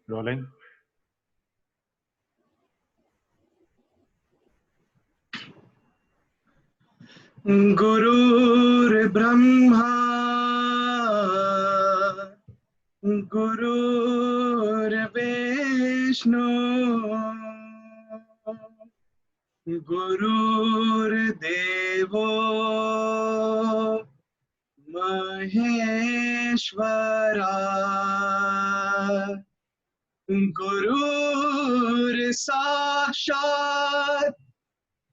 Rolling. Gurur Brahma, Gurur Vishnu, Gurur Devo Maheshwara, Gurur Sakshat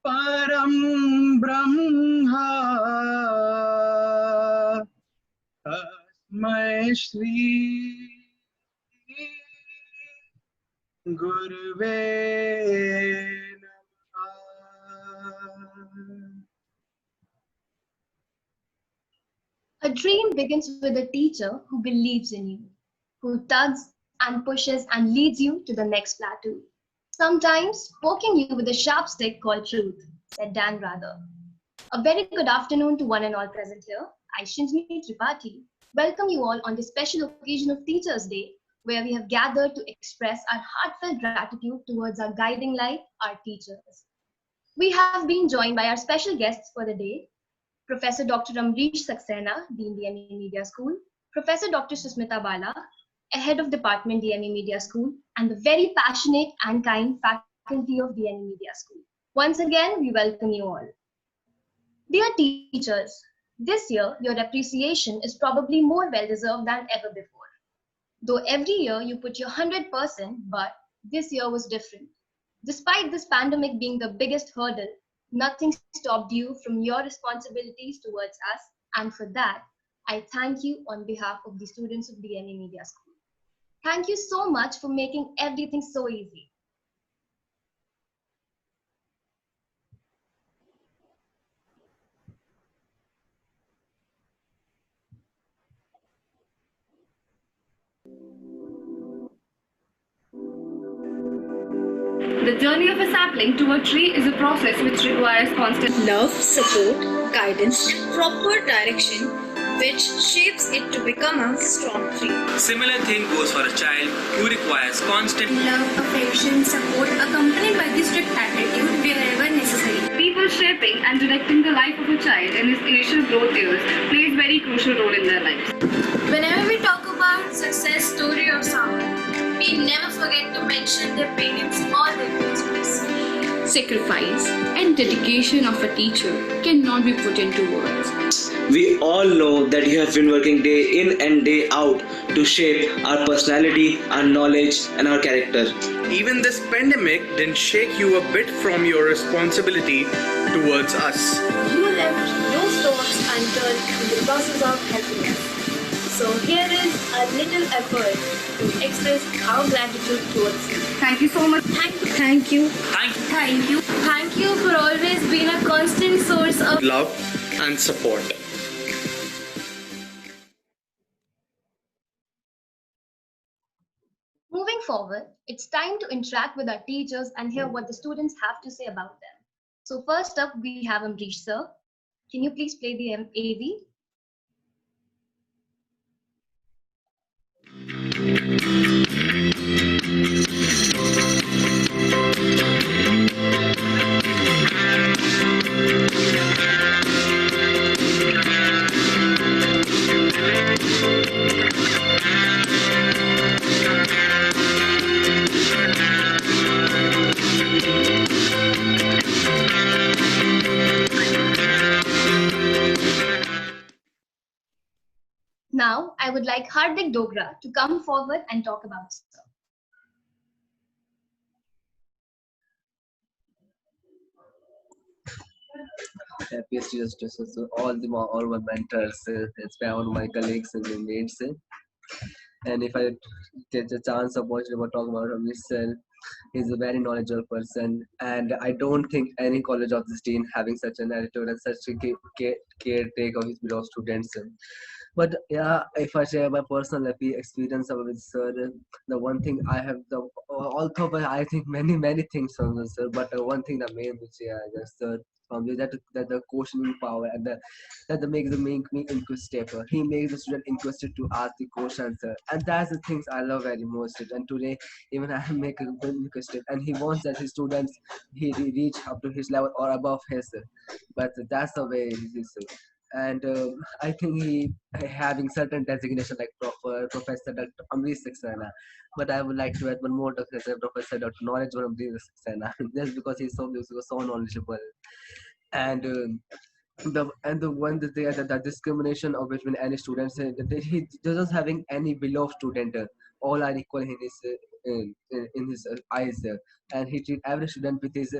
Param Brahma, Tasmai Shri Guruve Namaha. A dream begins with a teacher who believes in you, who tugs and pushes and leads you to the next plateau. Sometimes poking you with a sharp stick called truth, said Dan Rather. A very good afternoon to one and all present here. I, Shinjini Tripathi, welcome you all on this special occasion of Teachers' Day, where we have gathered to express our heartfelt gratitude towards our guiding light, our teachers. We have been joined by our special guests for the day, Professor Dr. Amrish Saxena, Dean DME Media School, Professor Dr. Susmita Bala, Head of Department DME Media School, and the very passionate and kind faculty of DME Media School. Once again, we welcome you all. Dear teachers, this year your appreciation is probably more well-deserved than ever before. Though every year you put your 100%, but this year was different. Despite this pandemic being the biggest hurdle, nothing stopped you from your responsibilities towards us, and for that, I thank you on behalf of the students of DME Media School. Thank you so much for making everything so easy. The journey of a sapling to a tree is a process which requires constant love, support, guidance, proper direction, which shapes it to become a strong tree. Similar thing goes for a child who requires constant love, affection, support, accompanied by the strict attitude wherever necessary. People shaping and directing the life of a child in his initial growth years plays a very crucial role in their lives. Whenever we talk about success story of someone, we never forget to mention their parents or their teachers. Sacrifice and dedication of a teacher cannot be put into words. We all know that you have been working day in and day out to shape our personality, our knowledge, and our character. Even this pandemic didn't shake you a bit from your responsibility towards us. You left no stones unturned in the process of helping us. So here is a little effort to express our gratitude towards you. Thank you so much. Thank you. Thank you. Thank you. Thank you for always being a constant source of Love and support. Moving forward, it's time to interact with our teachers and hear what the students have to say about them. So first up, we have Amrish sir. Can you please play the AV? Now, I would like Hardik Dogra to come forward and talk about sir. Happiest teachers to all my mentors, all my colleagues and my mates. And if I get a chance of watching about talk about himself, he's a very knowledgeable person, and I don't think any college of this dean having such an attitude and such a caretaker of his beloved students. But yeah, if I share my personal experience with sir, the one thing I have the although I think many things from the sir, but one thing the main which the sir from that the questioning power and that makes the make me inquisitive. He makes the student inquisitive to ask the questions, and that's the things I love very most. And today even I make a good inquisitive, and he wants that his students he reach up to his level or above his. But that's the way he is. And I think he having certain designation like Professor Dr. Amrish Saxena. But I would like to add one more Professor Dr. Knowledge Amrish Saxena, just because he's so knowledgeable. And the one that they the discrimination of between any students, that he doesn't having any below student. All are equal in his in his eyes, and he treat every student with his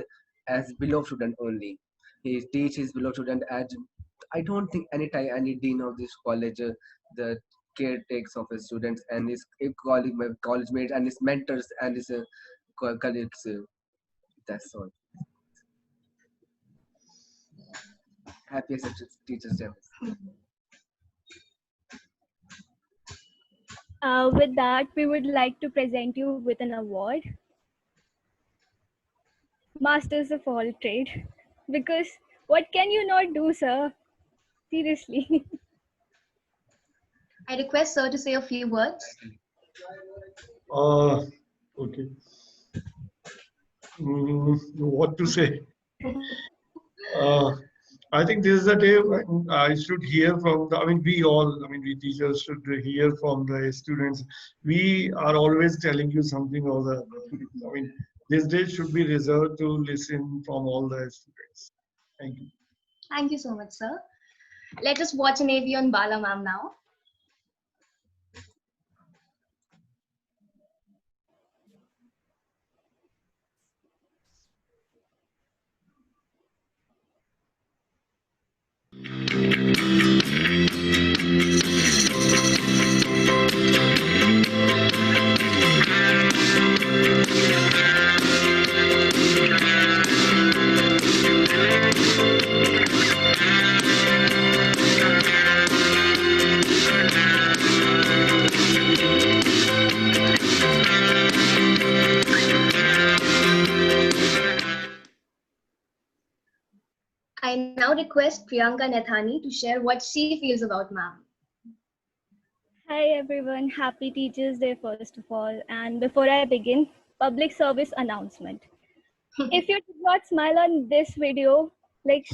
as below student only. He teach his below student as I don't think any time any dean of this college the caretakes of his students and his college mates and his mentors and his colleagues. That's all. Happiest Teachers Day. With that, we would like to present you with an award, Masters of All Trade. Because what can you not do, sir? Seriously. I request sir to say a few words. Okay. What to say? I think this is the day when I should hear from the, I mean, we teachers should hear from the students. We are always telling you something or the other. I mean, this day should be reserved to listen from all the students. Thank you. Thank you so much, sir. Let us watch an AV on Bala ma'am now. I now request Priyanka Nathani to share what she feels about ma'am. Hi everyone, happy Teachers Day first of all. And before I begin, public service announcement. If you did not smile on this video, like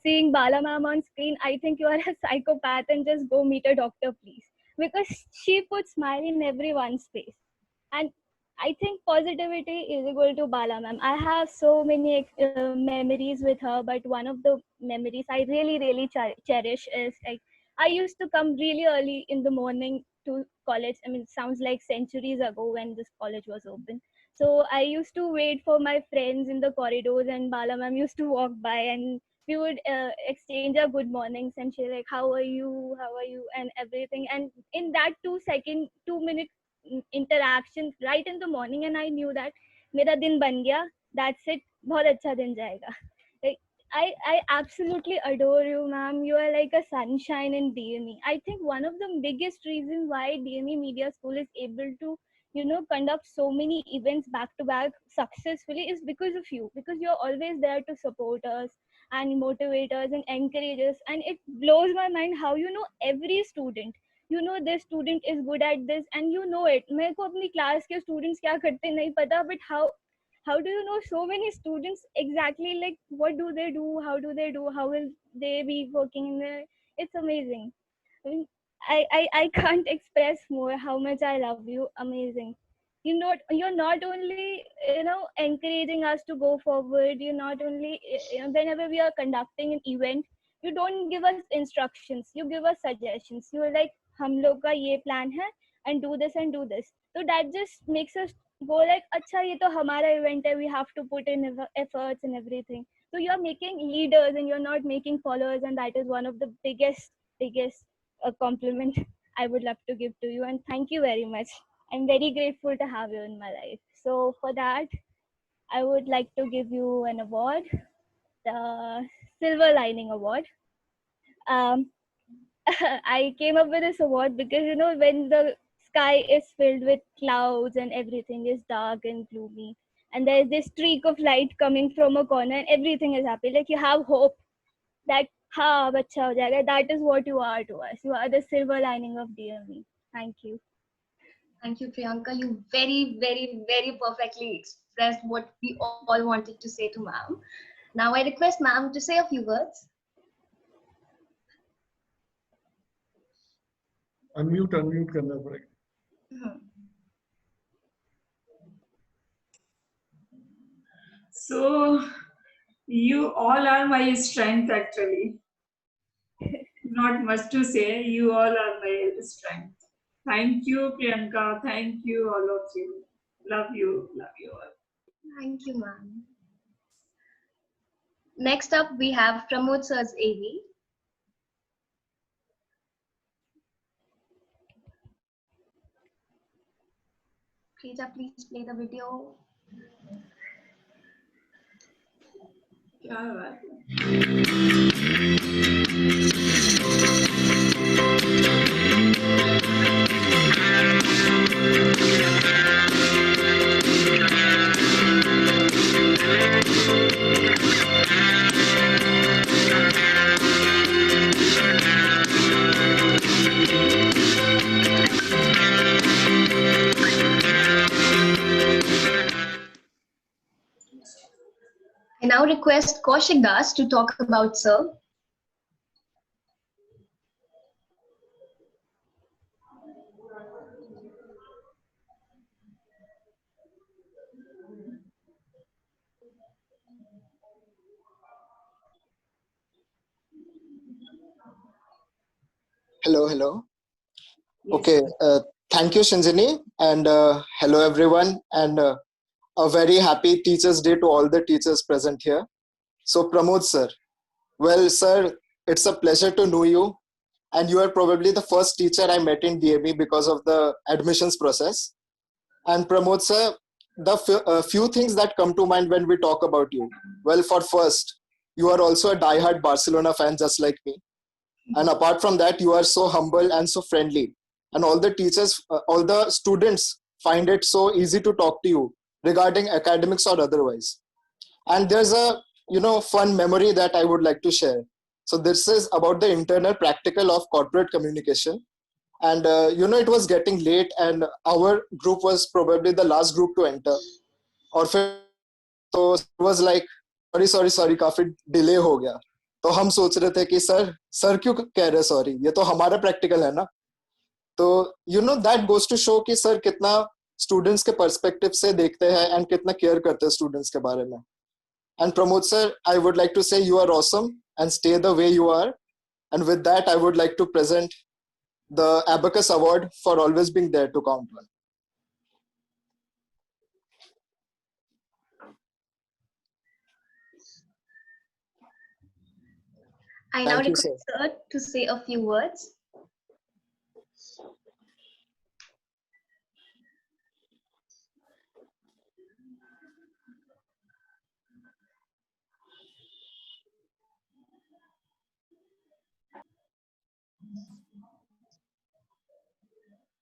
seeing Bala ma'am on screen, I think you are a psychopath and just go meet a doctor, please. Because she puts smile in everyone's face. And I think positivity is equal to Bala ma'am. I have so many memories with her, but one of the memories I really cherish is like I used to come really early in the morning to college. I mean, it sounds like centuries ago when this college was open. So I used to wait for my friends in the corridors, and Bala ma'am used to walk by, and we would exchange our good mornings, and she's like, "How are you? How are you?" and everything. And in that 2 minute interaction right in the morning, and I knew that मेरा दिन बन गया. That's it. बहुत अच्छा दिन जाएगा. Like I absolutely adore you, ma'am. You are like a sunshine in DME. I think one of the biggest reasons why DME Media School is able to, conduct so many events back to back successfully is because of you. Because you're always there to support us and motivate us and encourage us. And it blows my mind how you know every student. You know this student is good at this, and you know it. मेरे को अपनी class के students क्या करते नहीं पता, but how do you know so many students exactly, like what do they do, how will they be working in there? It's amazing. I mean, I can't express more how much I love you. Amazing. You're not only encouraging us to go forward. You're not only whenever we are conducting an event, you don't give us instructions, you give us suggestions. You're like, हम लोग का ये plan है and do this and do this. So that just makes us go like, अच्छा ये तो हमारा event है, we have to put in efforts and everything. So you're making leaders and you're not making followers, and that is one of the biggest compliment I would love to give to you. And thank you very much. I'm very grateful to have you in my life. So for that, I would like to give you an award, the Silver Lining Award. Um, I came up with this award because, you know, when the sky is filled with clouds and everything is dark and gloomy, and there's this streak of light coming from a corner and everything is happy, like you have hope that ha bacha ho jayega. That is what you are to us. You are the silver lining of DME. Thank you. Thank you, Priyanka. You very, very, very perfectly expressed what we all wanted to say to ma'am. Now I request ma'am to say a few words. Unmute करना पड़ेगा. So you all are my strength actually. Not much to say. You all are my strength. Thank you, Priyanka. Thank you, all of you. Love you. Love you all. Thank you, ma'am. Next up, we have Pramod sir's AV. Krita, please play the video. क्या बात है? I now request Kaushik Das to talk about Sir. Hello. Okay, thank you, Shinjini, and hello everyone, and a very happy Teachers' Day to all the teachers present here. So, Pramod sir, well, sir, it's a pleasure to know you, and you are probably the first teacher I met in DME because of the admissions process. And Pramod sir, the few things that come to mind when we talk about you. Well, for first, you are also a diehard Barcelona fan just like me. And apart from that, you are so humble and so friendly. And all the teachers, all the students find it so easy to talk to you regarding academics or otherwise. And there's a, fun memory that I would like to share. So this is about the internal practical of corporate communication. And, it was getting late and our group was probably the last group to enter. Or so it was like, sorry, काफी delay हो गया. तो हम सोच रहे थे कि sir क्यों कह रहे सॉरी, ये तो हमारा प्रैक्टिकल है ना. तो दैट गोज टू शो कि सर कितना स्टूडेंट्स के पर्सपेक्टिव से देखते हैं एंड कितना केयर करते हैं स्टूडेंट्स के बारे में. And Pramod sir, I would like to say you are awesome and stay the way you are. And with that I would like to present the Abacus Award for always being there to count one. I now request Sir to say a few words.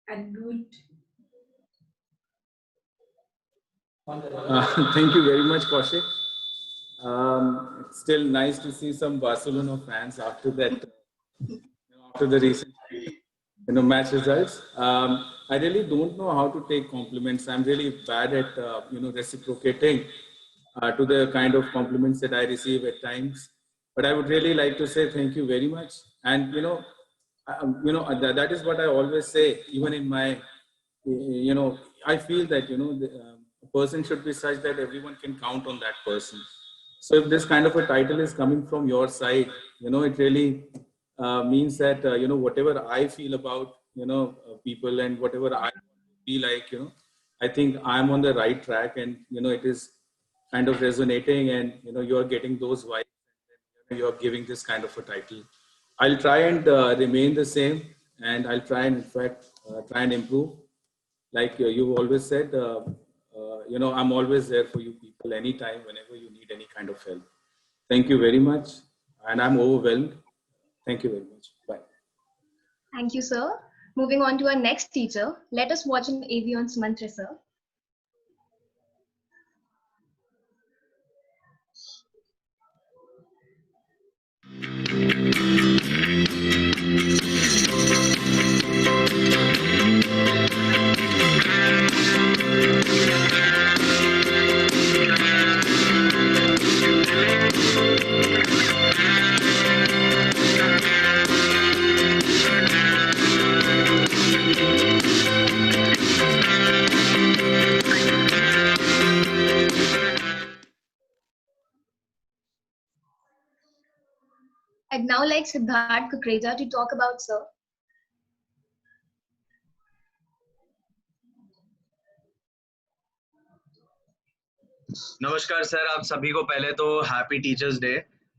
Unmute. Thank you very much, Kaushik. It's still nice to see some Barcelona fans after that, after the recent, match results. I really don't know how to take compliments. I'm really bad at, reciprocating to the kind of compliments that I receive at times. But I would really like to say thank you very much. And, that is what I always say, even in my, I feel that, a person should be such that everyone can count on that person. So if this kind of a title is coming from your side, it really means that, whatever I feel about, people and whatever I feel like, I think I'm on the right track and, it is kind of resonating and, you're getting those vibes and you're giving this kind of a title. I'll try and remain the same and I'll try and, in fact, try and improve. Like you've always said, I'm always there for you people anytime, whenever you need any kind of help. Thank you very much. And I'm overwhelmed. Thank you very much. Bye. Thank you, sir. Moving on to our next teacher, let us watch an AV on Sumantra, sir. I'd now like Siddharth Kukreja to talk about sir. नमस्कार sir, आप सभी को पहले तो happy teachers day.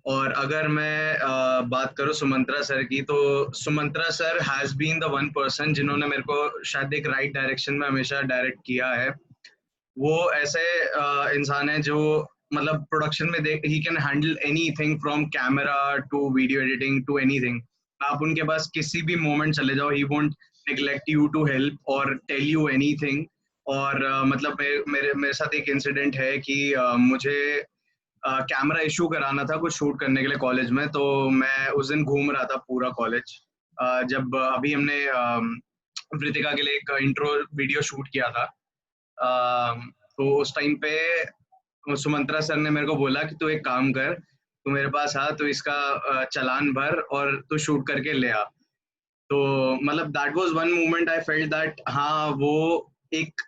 और अगर मैं बात करूं सुमंत्रा सर की, तो Sumantra sir has been the one person जिन्होंने मेरे को शायद एक राइट डायरेक्शन में हमेशा डायरेक्ट किया है। वो ऐसे इंसान है जो मतलब प्रोडक्शन में देख he can handle anything from camera to video editing to anything. आप उनके पास किसी भी मोमेंट चले जाओ, he won't neglect you to help और टेल यू एनीथिंग। और मतलब मेरे साथ एक इंसिडेंट है कि मुझे कैमरा इशू कराना था कुछ शूट करने के लिए कॉलेज में। तो मैं उस दिन घूम रहा था पूरा कॉलेज, जब अभी हमने वृतिका के लिए एक इंट्रो वीडियो शूट किया था। तो उस टाइम पे सुमंत्रा सर ने मेरे को बोला कि तू एक काम कर, तू मेरे पास आ, तो इसका चालान भर और तू शूट करके ले आ। तो मतलब that was one moment I felt that हाँ, वो एक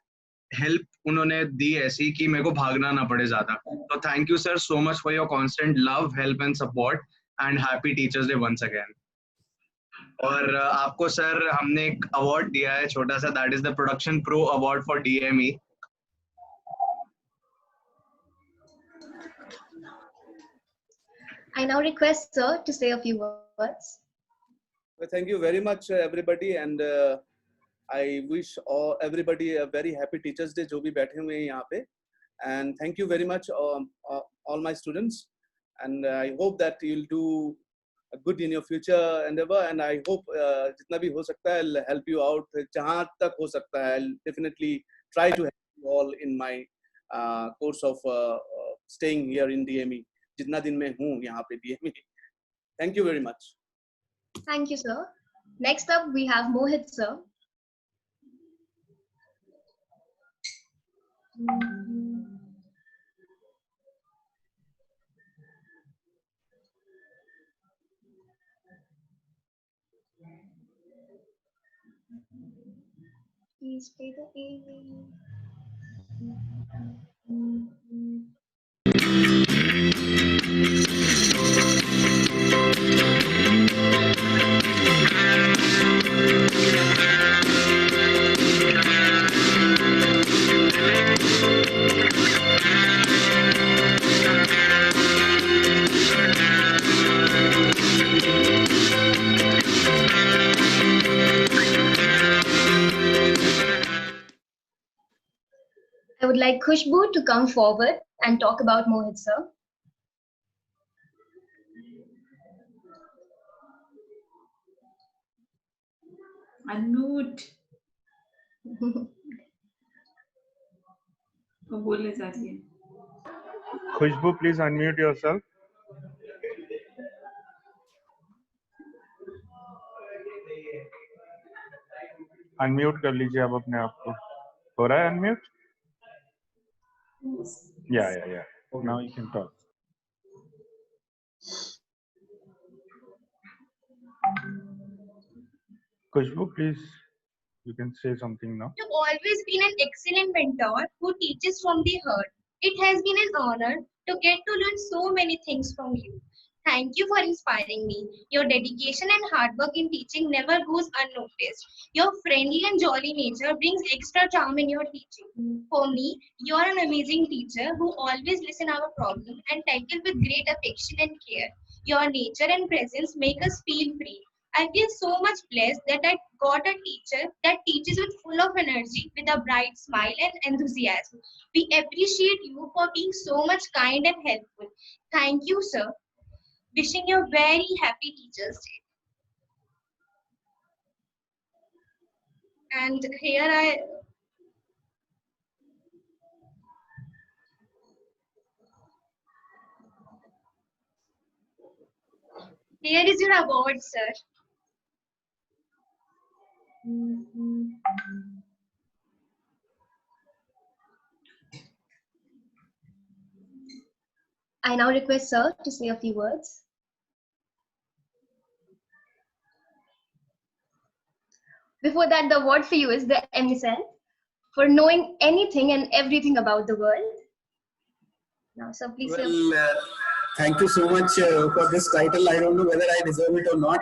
हेल्प उन्होंने दी ऐसी कि मेरे को भागना ना पड़े ज्यादा। तो thank you sir so much for your constant love, help and support, and happy teachers day once again. और आपको सर हमने एक अवार्ड दिया है छोटा सा, that is the production pro award for DME। I now request sir to say a few words. Well, thank you very much everybody, and I wish everybody a very happy Teachers Day जो भी बैठे हुए हैं यहाँ पे, and thank you very much all my students, and I hope that you'll do good in your future endeavor, and I hope जितना भी हो सकता है I'll help you out जहाँ तक हो सकता है। I'll definitely try to help you all in my course of staying here in DME, जितना दिन मैं हूँ यहाँ पे DME। Thank you very much. Thank you, sir. Next up, we have Mohit, sir. Please play the AV. I would like Khushbu to come forward and talk about Mohit, sir. Unmute. वो बोलने जा रही है। Khushbu, please unmute yourself. Unmute कर लीजिए आप अपने आप को। हो रहा है unmute? Yeah. Now you can talk. Khushbu, please, you can say something now. You've always been an excellent mentor who teaches from the heart. It has been an honor to get to learn so many things from you. Thank you for inspiring me. Your dedication and hard work in teaching never goes unnoticed. Your friendly and jolly nature brings extra charm in your teaching. For me, you are an amazing teacher who always listens our problem and tackle with great affection and care. Your nature and presence make us feel free. I feel so much blessed that I got a teacher that teaches with full of energy, with a bright smile and enthusiasm. We appreciate you for being so much kind and helpful. Thank you, sir. Wishing you a very happy Teachers Day. And here is your award, sir. I now request sir to say a few words. Before that, the award for you is the MSN for knowing anything and everything about the world. Now, sir, please. Well, thank you so much for this title. I don't know whether I deserve it or not.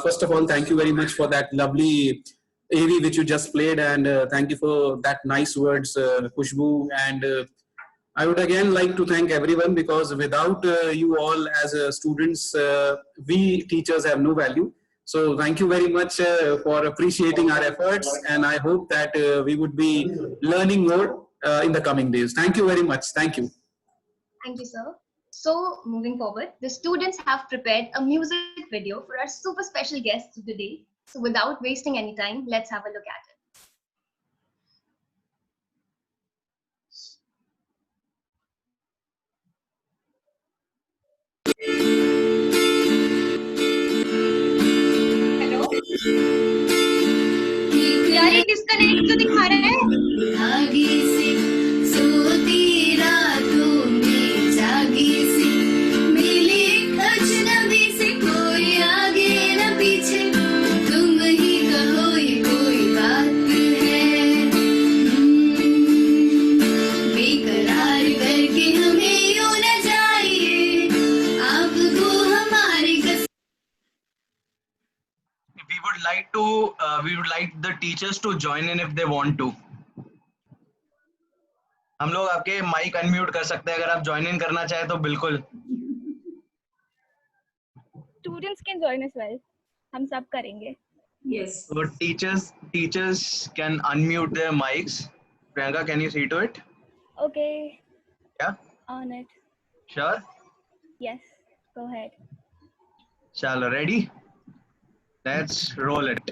First of all, thank you very much for that lovely AV which you just played, and thank you for that nice words, Khushbu. And I would again like to thank everyone, because without you all as students, we teachers have no value. So thank you very much for appreciating our efforts, and I hope that we would be learning more in the coming days. Thank you very much. Thank you. Thank you, sir. So moving forward, the students have prepared a music video for our super special guests of the day. So without wasting any time, let's have a look at it. यार ये disconnect तो दिखा रहा है। आगे से सोती रातों में जागी से मिली अजनबी से, कोई आगे न पीछे, तुम ही कहो ये कोई बात है। बेकरार करके हमें यूं न जाइए, आपको हमारी कसम। We would like the teachers to join in if they want to. हम लोग आपके माइक अनम्यूट कर सकते हैं, अगर आप ज्वाइन इन करना चाहे तो बिल्कुल। Students can join as well. हम सब करेंगे. Yes. So teachers can unmute their mics. Priyanka, can you see to it? Okay. Yeah. On it. Sure. Yes. Go ahead. Chalo, ready? Let's roll it.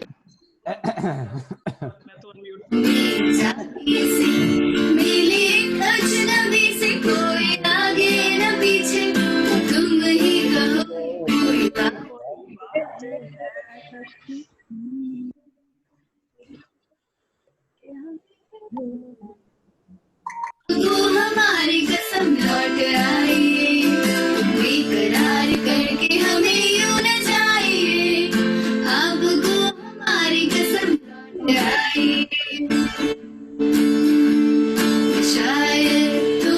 मिली अजनबी से, कोई आगे न पीछे, तुम ही कहो कोई बात। वो हमारी कसम लौट आइए, बेकरार करके हमें यूं न जाइए, आपको हमारी कसम लौट आइए। शायद तो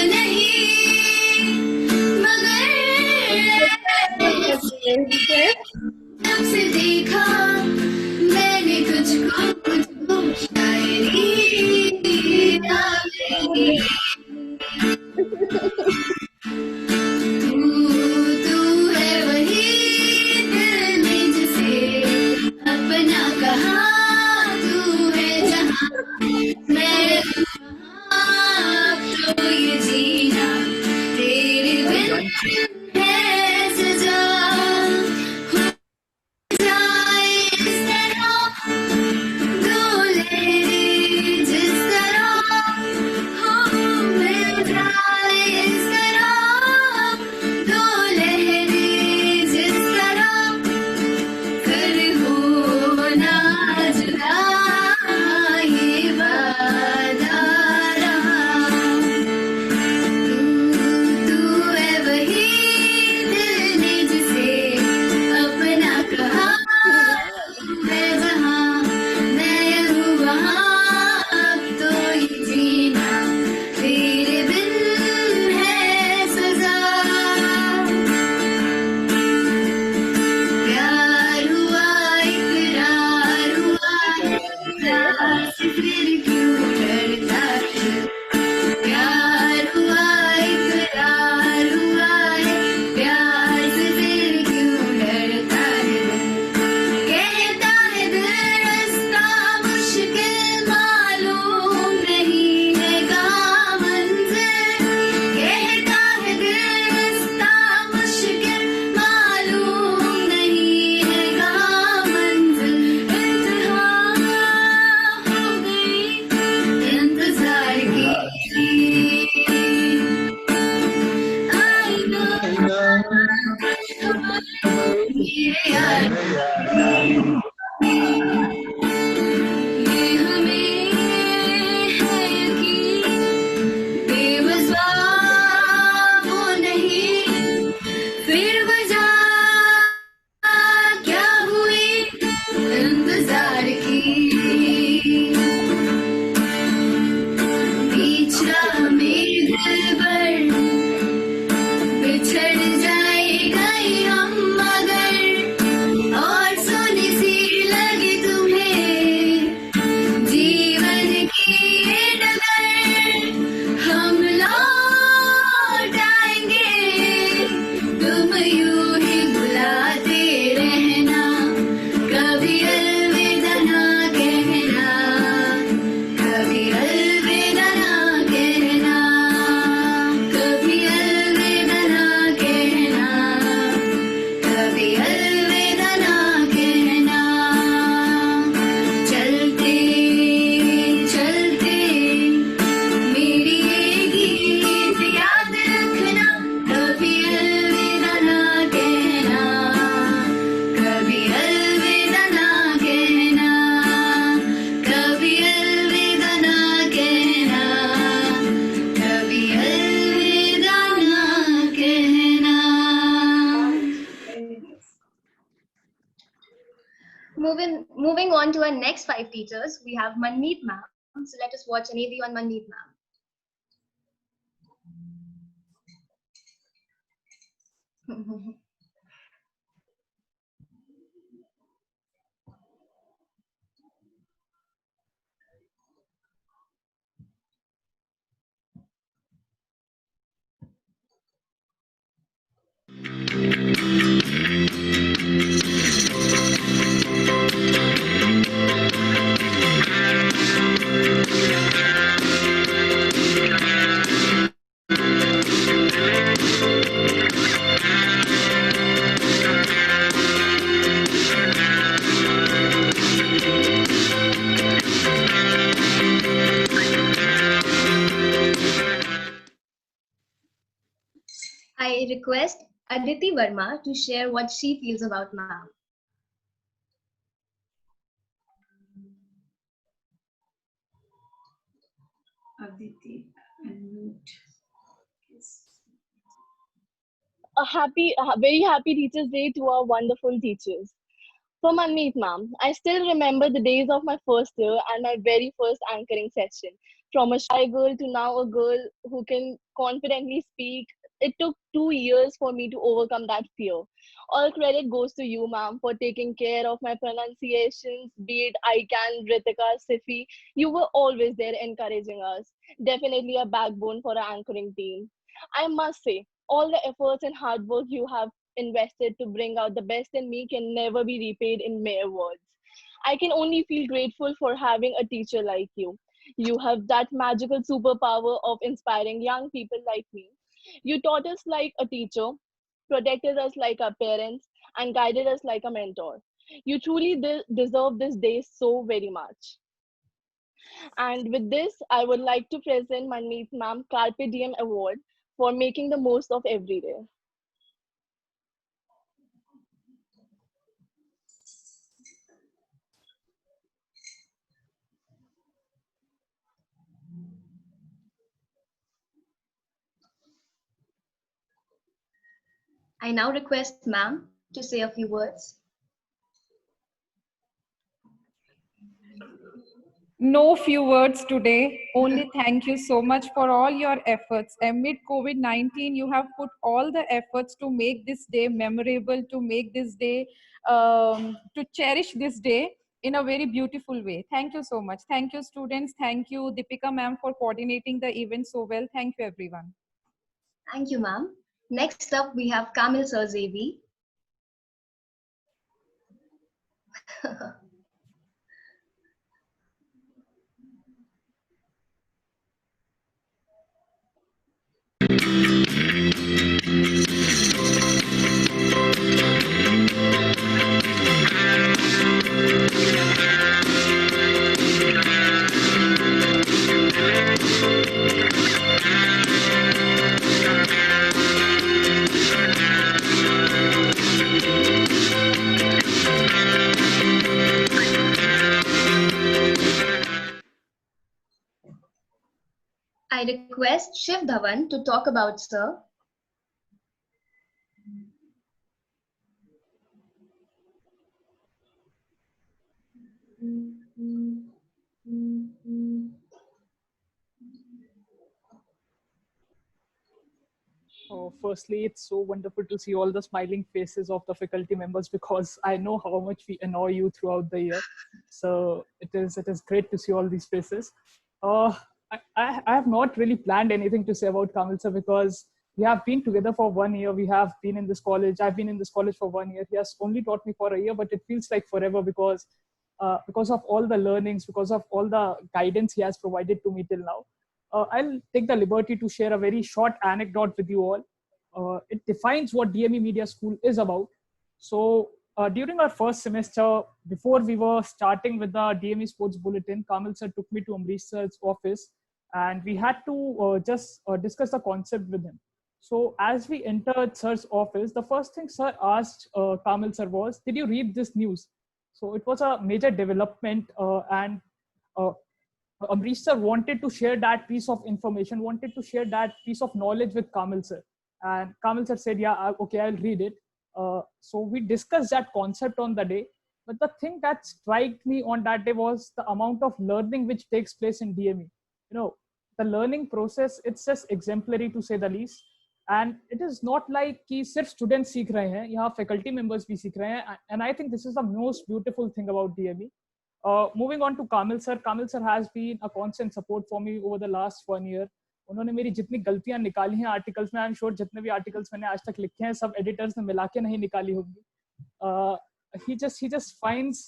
नहीं, मगर जब से देखा मैंने तुझको शायरी आ गई। Moving on to our next 5 teachers, we have Manmeet ma'am. So let us watch an AV on Manmeet ma'am. I request Aditi Verma to share what she feels about ma'am. Aditi, unmute. Yes. A very happy Teachers' Day to our wonderful teachers. For Manmeet ma'am, I still remember the days of my first year and my very first anchoring session. From a shy girl to now a girl who can confidently speak, it took 2 years for me to overcome that fear. All credit goes to you, ma'am, for taking care of my pronunciations, be it ICANN, Ritika, Sifi. You were always there encouraging us. Definitely a backbone for our anchoring team. I must say, all the efforts and hard work you have invested to bring out the best in me can never be repaid in mere words. I can only feel grateful for having a teacher like you. You have that magical superpower of inspiring young people like me. You taught us like a teacher, protected us like our parents, and guided us like a mentor. You truly deserve this day so very much. And with this, I would like to present Manmeet Ma'am Carpe Diem Award for making the most of every day. I now request ma'am to say a few words. No few words today. Only thank you so much for all your efforts. Amid COVID-19, you have put all the efforts to make this day memorable, to make this day, to cherish this day in a very beautiful way. Thank you so much. Thank you, students. Thank you, Deepika ma'am, for coordinating the event so well. Thank you, everyone. Thank you, ma'am. Next up, we have Kamil Sir Zevi. I request Shiv Dhawan to talk about sir. Firstly, it's so wonderful to see all the smiling faces of the faculty members because I know how much we annoy you throughout the year. So it is great to see all these faces. I have not really planned anything to say about Kamil sir because we have been together for 1 year. We have been in this college. I've been in this college for 1 year. He has only taught me for a year, but it feels like forever because of all the learnings, because of all the guidance he has provided to me till now. I'll take the liberty to share a very short anecdote with you all. It defines what DME Media School is about. So during our first semester, before we were starting with the DME Sports Bulletin, Kamil sir took me to Amrish sir's office and we had to just discuss the concept with him. So as we entered sir's office, the first thing sir asked Kamil sir was, did you read this news? So it was a major development and Amrish sir wanted to share that piece of information, wanted to share that piece of knowledge with Kamil sir. And Kamil sir said, yeah, okay, I'll read it. So we discussed that concept on the day. But the thing that struck me on that day was the amount of learning which takes place in DME. You know, the learning process, it's just exemplary to say the least. And it is not like कि सिर्फ students सीख रहे हैं, यहाँ faculty members भी सीख रहे हैं. And I think this is the most beautiful thing about DME. Moving on to Kamil sir. Kamil sir has been a constant support for me over the last 1 year. उन्होंने मेरी जितनी गलतियां निकाली हैं आर्टिकल्स में, आई एम श्योर जितने भी articles मैंने आज तक लिखे हैं सब एडिटर्स ने मिला के नहीं निकाली होगी. He just finds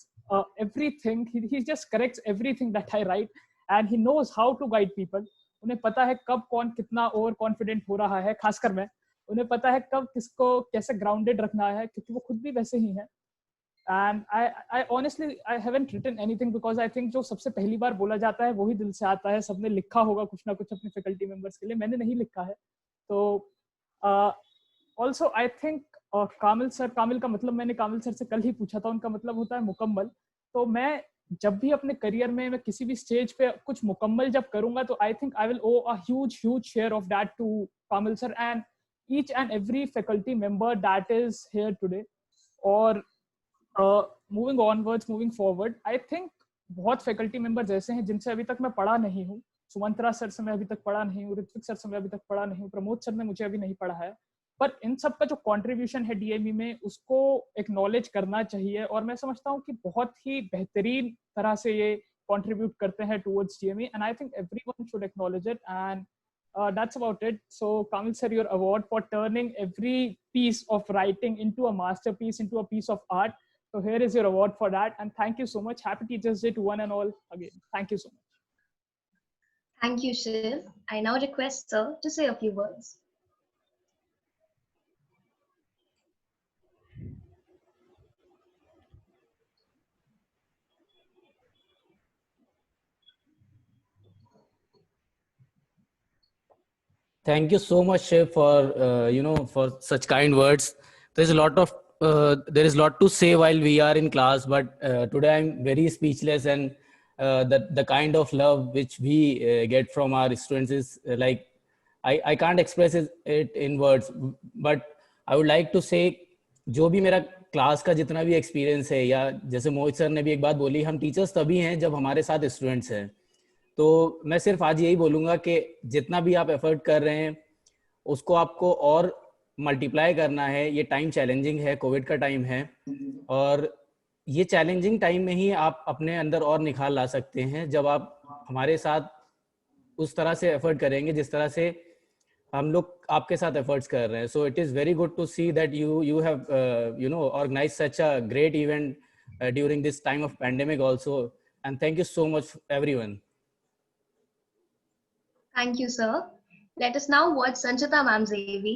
everything. He just corrects everything that I write, and he knows how to guide people. उन्हें पता है कब कौन कितना ओवर कॉन्फिडेंट हो रहा है, खासकर मैं. उन्हें पता है कब किसको कैसे ग्राउंडेड रखना है, क्योंकि वो खुद भी वैसे ही हैं. And I honestly I haven't written anything because I think जो सबसे पहली बार बोला जाता है वही दिल से आता है. सबने लिखा होगा कुछ ना कुछ अपने फैकल्टी मेंबर्स के लिए, मैंने नहीं लिखा है. तो also I think कामिल का मतलब मैंने कामिल सर से कल ही पूछा था, उनका मतलब होता है मुकम्मल. तो मैं जब भी अपने करियर में मैं किसी भी स्टेज पे कुछ मुकम्मल जब करूंगा तो I think I will owe a huge share of that to Kamil sir and each and every faculty member that is here today. और moving onwards, moving forward, I think बहुत फैकल्टी मेंबर्स ऐसे हैं जिनसे अभी तक मैं पढ़ा नहीं हूँ. सुमंत्रा सर से मैं अभी तक पढ़ा नहीं हूँ, ऋत्विक सर से मैं अभी तक पढ़ा नहीं हूँ, प्रमोद सर ने मुझे अभी नहीं पढ़ा है. पर इन सब का जो कंट्रीब्यूशन है डीएमई में उसको एक्नॉलेज करना चाहिए. और मैं समझता हूँ कि बहुत ही बेहतरीन तरह से ये कंट्रीब्यूट करते हैं towards DME, and I think everyone should acknowledge it. And that's about it. So Kamil sir, your award for turning every piece of writing into a masterpiece, into a piece of art. So here is your award for that, and thank you so much. Happy Teachers Day to one and all again. Thank you so much. Thank you, Shiv. I now request sir to say a few words. Thank you so much, Shiv, for for such kind words. There is a lot to say while we are in class, but today I'm very speechless, and the kind of love which we get from our students is like I can't express it in words. But I would like to say, जो भी मेरा class का जितना भी experience है, या जैसे मोहित sir ने भी एक बात बोली, हम टीचर्स तभी हैं जब हमारे साथ स्टूडेंट्स हैं. तो मैं सिर्फ आज यही बोलूँगा कि जितना भी आप एफर्ट कर रहे हैं उसको आपको और मल्टीप्लाई करना है. ये टाइम चैलेंजिंग है, कोविड का टाइम है, और ये चैलेंजिंग टाइम में ही आप अपने अंदर और निखार ला सकते हैं जब आप हमारे साथ उस तरह से एफर्ट करेंगे जिस तरह से हम लोग आपके साथ एफर्ट्स कर रहे हैं. So it is very good to see that you have organized such a great event during this time of pandemic also, and thank you so much everyone. Thank you, sir. Let us now watch Sanchita ma'am's AV.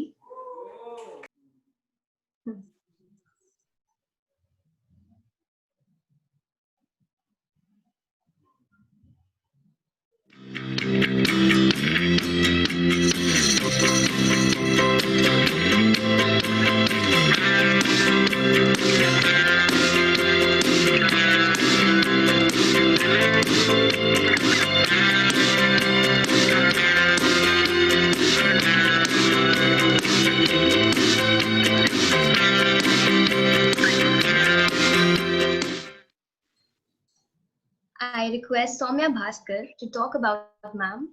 I request Soumya Bhaskar to talk about ma'am.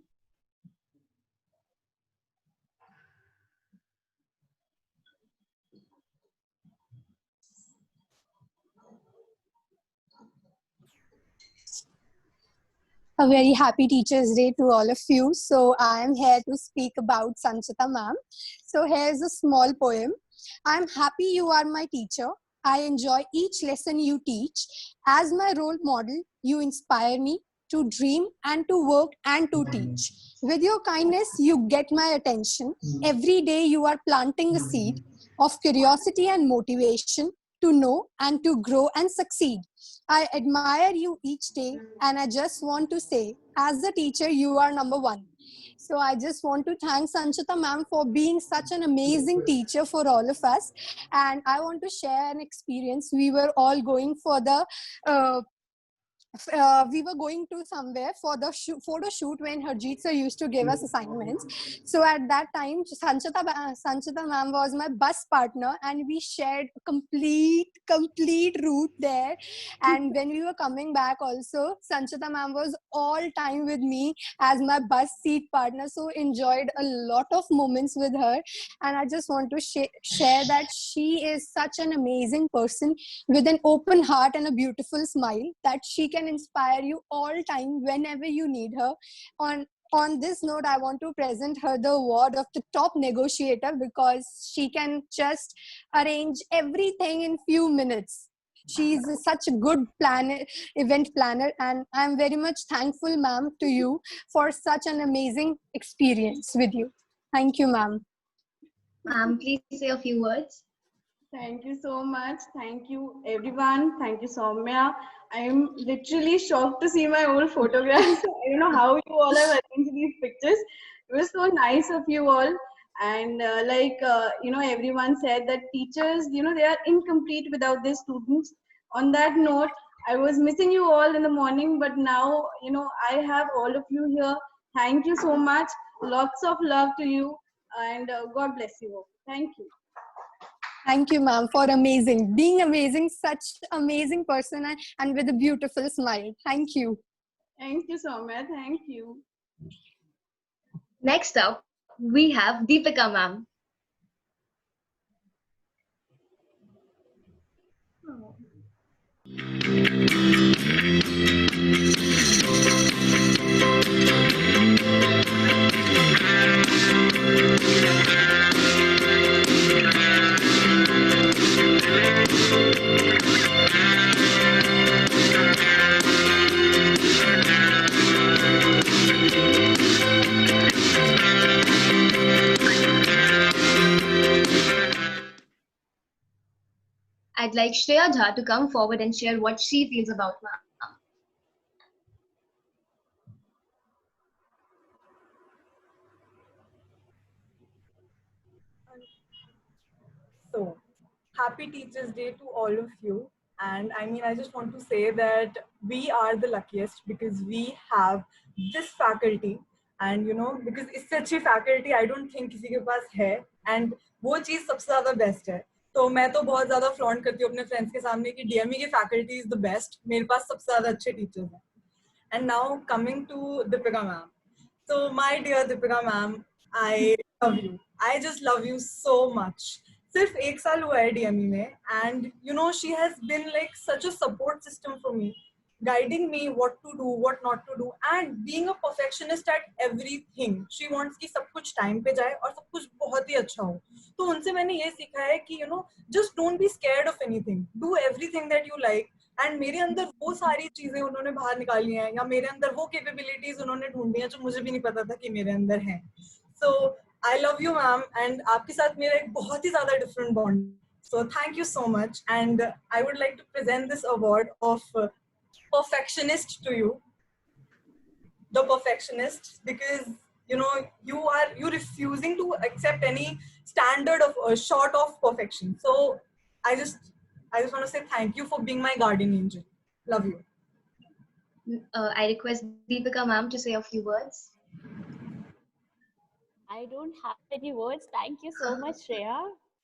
A very happy Teachers Day to all of you. So I am here to speak about Sanchita ma'am. So here's a small poem. I'm happy you are my teacher. I enjoy each lesson you teach. As my role model, you inspire me to dream and to work and to teach. With your kindness, you get my attention. Every day you are planting a seed of curiosity and motivation to know and to grow and succeed. I admire you each day, and I just want to say, as a teacher, you are number one. So I just want to thank Sanchita ma'am for being such an amazing teacher for all of us. And I want to share an experience. We were all going for the we were going to somewhere for the photo shoot when Harjeet sir used to give us assignments. So at that time, Sanchita ma'am was my bus partner, and we shared a complete route there. And when we were coming back also, Sanchita ma'am was all time with me as my bus seat partner. So enjoyed a lot of moments with her. And I just want to share that she is such an amazing person with an open heart and a beautiful smile, that she can inspire you all time whenever you need her. On this note, I want to present her the award of the top negotiator, because she can just arrange everything in few minutes. She's such a good event planner, and I'm very much thankful, ma'am, to you for such an amazing experience with you. Thank you, ma'am. Ma'am, please say a few words. Thank you so much. Thank you, everyone. Thank you, Soumya. I'm literally shocked to see my old photographs. I don't know how you all have arranged these pictures. It was so nice of you all. And everyone said that teachers, they are incomplete without their students. On that note, I was missing you all in the morning, but now, I have all of you here. Thank you so much. Lots of love to you, and God bless you all. Thank you. Thank you, ma'am, for being amazing, such amazing person, and with a beautiful smile. Thank you. Thank you, Soumya. Thank you. Next up, we have Deepika ma'am. I'd like Shreya Jha to come forward and share what she feels about ma'am. So, happy Teachers' Day to all of you. And I just want to say that we are the luckiest because we have this faculty. And because it's such a faculty, I don't think किसी के पास है. And वो चीज़ सबसे ज़्यादा best है. तो मैं तो बहुत ज़्यादा flaunt करती हूँ अपने friends के सामने कि DME की faculty is the best. मेरे पास सबसे ज़्यादा अच्छे teachers हैं. And now coming to Deepika ma'am. So my dear Deepika ma'am, I love you. I just love you so much. सिर्फ एक साल हुआ है DME में, and she has been like such a support system for me, guiding me what to do, what not to do, and being a perfectionist at everything. She wants कि सब कुछ time पे जाए और सब कुछ बहुत ही अच्छा हो. तो उनसे मैंने ये सीखा है कि just don't be scared of anything. Do everything that you like. And मेरे अंदर वो सारी चीजें उन्होंने बाहर निकाली हैं, या मेरे अंदर वो capabilities उन्होंने ढूंढी हैं जो मुझे भी नहीं पता था कि मेरे अंदर हैं. So I love you, ma'am, and आपके साथ मेरा एक बहुत ही ज़्यादा different bond. So thank you so much, and I would like to present this award of perfectionist to you, the perfectionist, because you refusing to accept any standard of short of perfection. So I just want to say thank you for being my guardian angel. Love you. I request Deepika ma'am to say a few words. I don't have any words. Thank you so much, Shreya.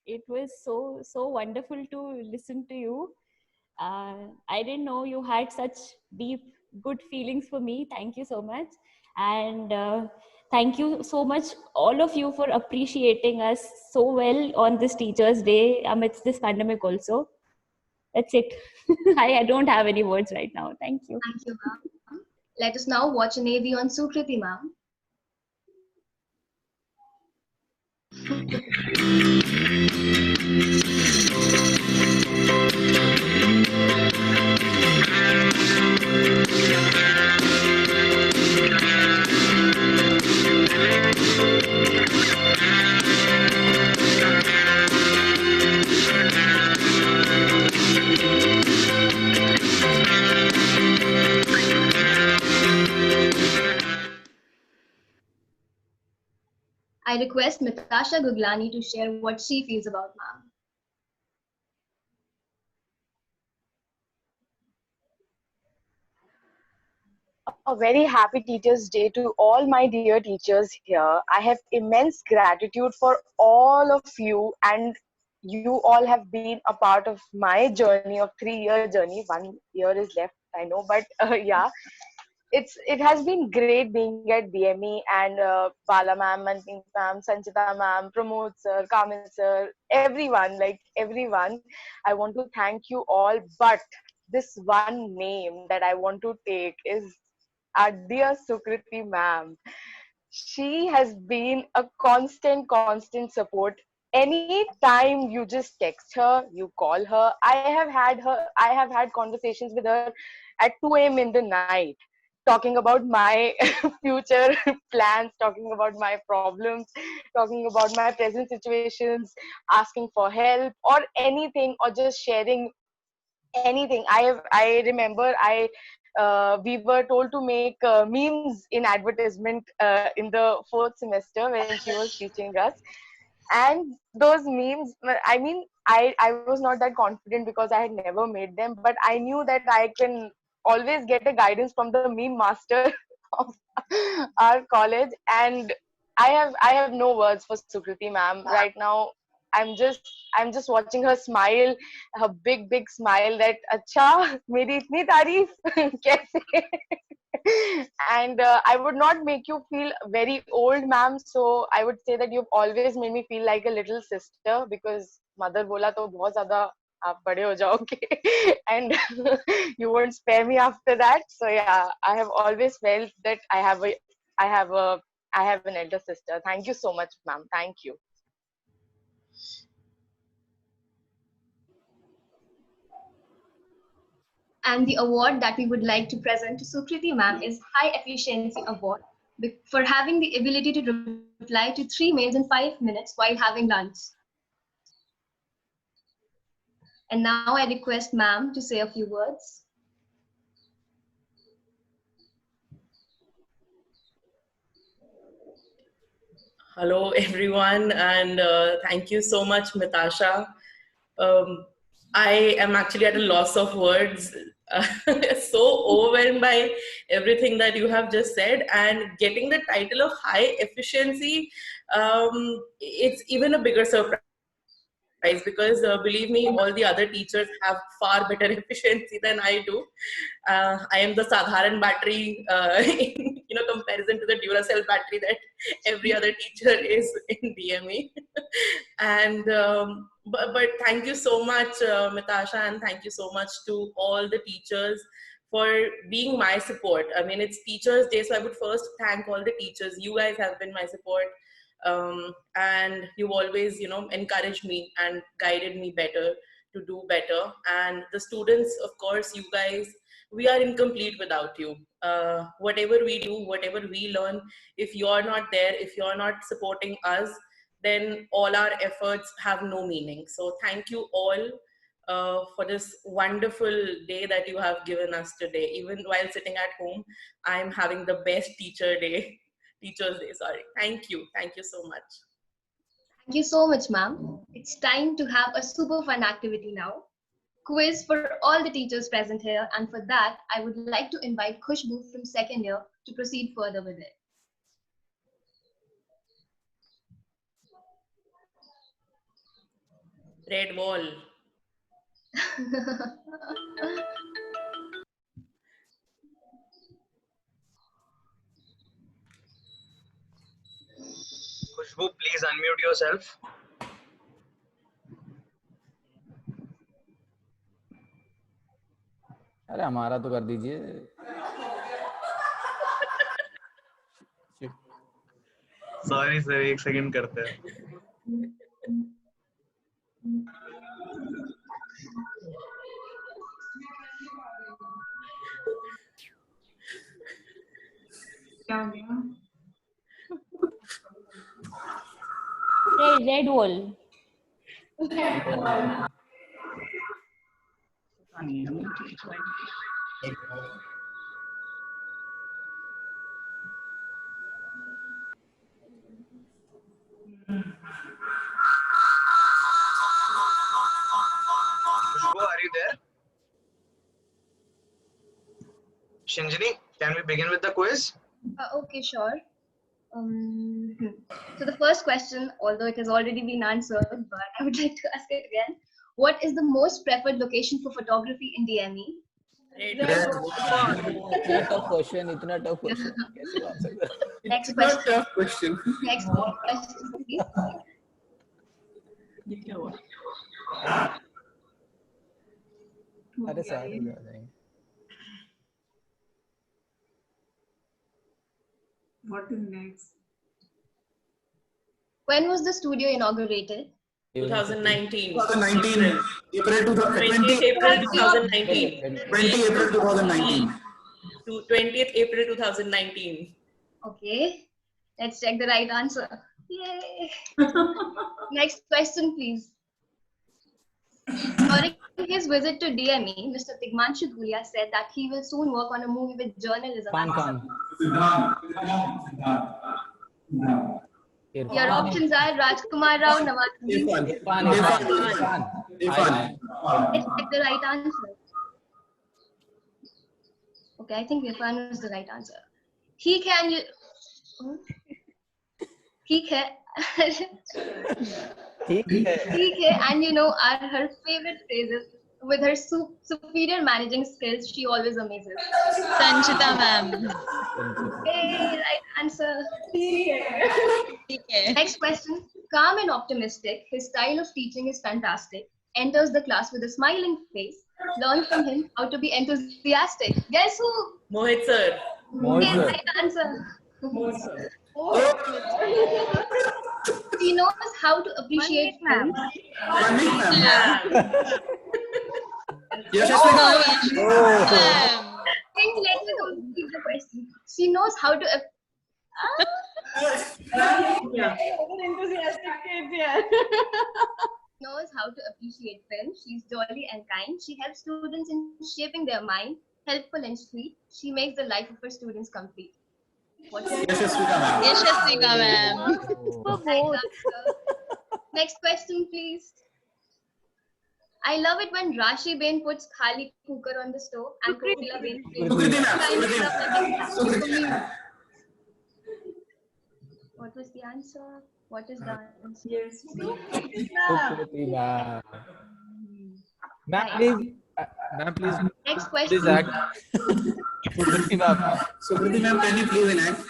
It was so wonderful to listen to you. I didn't know you had such deep, good feelings for me. Thank you so much. And thank you so much, all of you, for appreciating us so well on this Teachers' Day amidst this pandemic also. That's it. I don't have any words right now. Thank you. Thank you, ma'am. Let us now watch an AV on Sukriti ma'am. I request Mitasha Guglani to share what she feels about ma'am. A very happy Teachers' Day to all my dear teachers here. I have immense gratitude for all of you, and you all have been a part of my journey of 3-year journey. 1 year is left, I know, but yeah, it has been great being at BME, and Bala ma'am, Manpreet ma'am, Sanchita ma'am, Pramod sir, Kamil sir, everyone, like everyone. I want to thank you all, but this one name that I want to take is our dear Sukriti ma'am. She has been a constant support. Any time you just text her, you call her. I have had conversations with her at 2 a.m. in the night, talking about my future plans, talking about my problems, talking about my present situations, asking for help or anything, or just sharing anything. I remember we were told to make memes in advertisement in the fourth semester when she was teaching us, and those memes, I mean, I was not that confident because I had never made them, but I knew that I can always get a guidance from the meme master of our college. And I have no words for Sukriti ma'am right now. I'm just watching her smile, her big smile, that acha meri itni tareef kaise. And I would not make you feel very old, ma'am, so I would say that you've always made me feel like a little sister, because mother bola to bahut zyada aap bade ho jaoge and you won't spare me after that. So yeah, I have always felt that I have an elder sister. Thank you so much, ma'am. Thank you. And the award that we would like to present to Sukriti ma'am is High Efficiency Award for having the ability to reply to 3 mails in 5 minutes while having lunch. And now I request ma'am to say a few words. Hello, everyone, and thank you so much, Mitasha. I am actually at a loss of words, so overwhelmed by everything that you have just said, and getting the title of High Efficiency, it's even a bigger surprise, because believe me, all the other teachers have far better efficiency than I do. I am the Sadharan battery in comparison to the Duracell battery that every other teacher is in BME. And but thank you so much, Mitasha, and thank you so much to all the teachers for being my support. I mean, it's Teachers' Day, so I would first thank all the teachers. You guys have been my support. And you always encouraged me and guided me better to do better. And the students, of course, you guys, we are incomplete without you. Whatever we do, whatever we learn, if you're not there, if you're not supporting us, then all our efforts have no meaning. So thank you all for this wonderful day that you have given us today. Even while sitting at home, I'm having the best Teachers' Day, sorry. Thank you so much. Thank you so much, ma'am. It's time to have a super fun activity now. Quiz for all the teachers present here, and for that, I would like to invite Khushbu from second year to proceed further with it. Red wall. Khushbu, please unmute yourself. अरे हमारा तो कर दीजिए. Sorry sir, एक second करते हैं. Red wall. Khushbu, are you there? Shinjini, can we begin with the quiz? Okay, sure. So the first question, although it has already been answered, but I would like to ask it again. What is the most preferred location for photography in DME? इतना tough question, इतना tough question. कैसे answer करें? Next Not question. tough question. Next question, please. अरे सारे हो जाएंगे. What is next? When was the studio inaugurated? 2019. 2019. April 20th April 2019. 20 April 2019. 20th April 2019. Okay, let's check the right answer. Yay! Next question, please. During his visit to DME, Mr. Tigmanshu Dhulia said that he will soon work on a movie with journalism. Your options are Rajkumar Rao, Nawazuddin. Irfan. Let's check the right answer. Okay, I think Irfan is the right answer. He can. And you know, are her favorite phrases. With her superior managing skills, she always amazes. Sanchita ma'am. Hey, right answer. Next question. Calm and optimistic, his style of teaching is fantastic. Enters the class with a smiling face. Learn from him how to be enthusiastic. Guess who? Mohit sir. Okay, right answer. She knows how to appreciate films. Think, let me complete the question. She knows how to. Enthusiastic kids, yeah. Knows how to appreciate films. She's jolly and kind. She helps students in shaping their mind. Helpful and sweet. She makes the life of her students complete. Yashasvika ma'am. Next question, please. I love it when Rashi Bain puts khali cooker on the stove and Kokila Bain. What was the answer? What is the answer? Yes. Ma'am, please. Ma'am, please. Next question. Please act. Sukriti ma'am. Sukriti ma'am, can you please enact?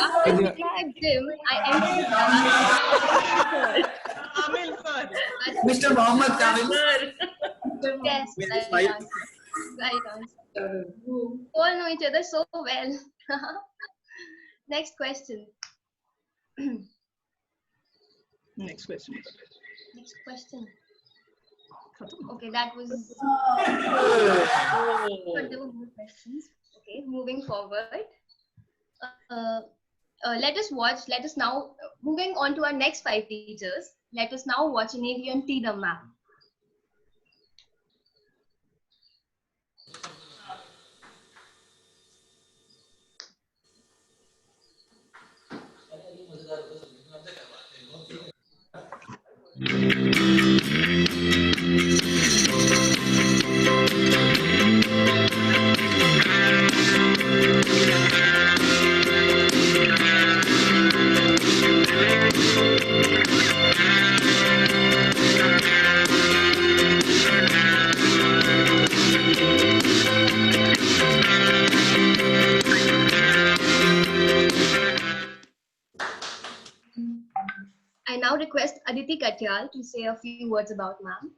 After meeting with Jim, I entered Kamil sir. Mr. Mohammed Kamil. Yes, right answer. Right answer. All know each other so well. Next question. Next question. Next question. Okay, that was. But there were more questions. Okay, moving forward. Let us now, moving on to our next 5 teachers, let us now watch an AV on Tina ma'am. I now request Aditi Katyal to say a few words about ma'am.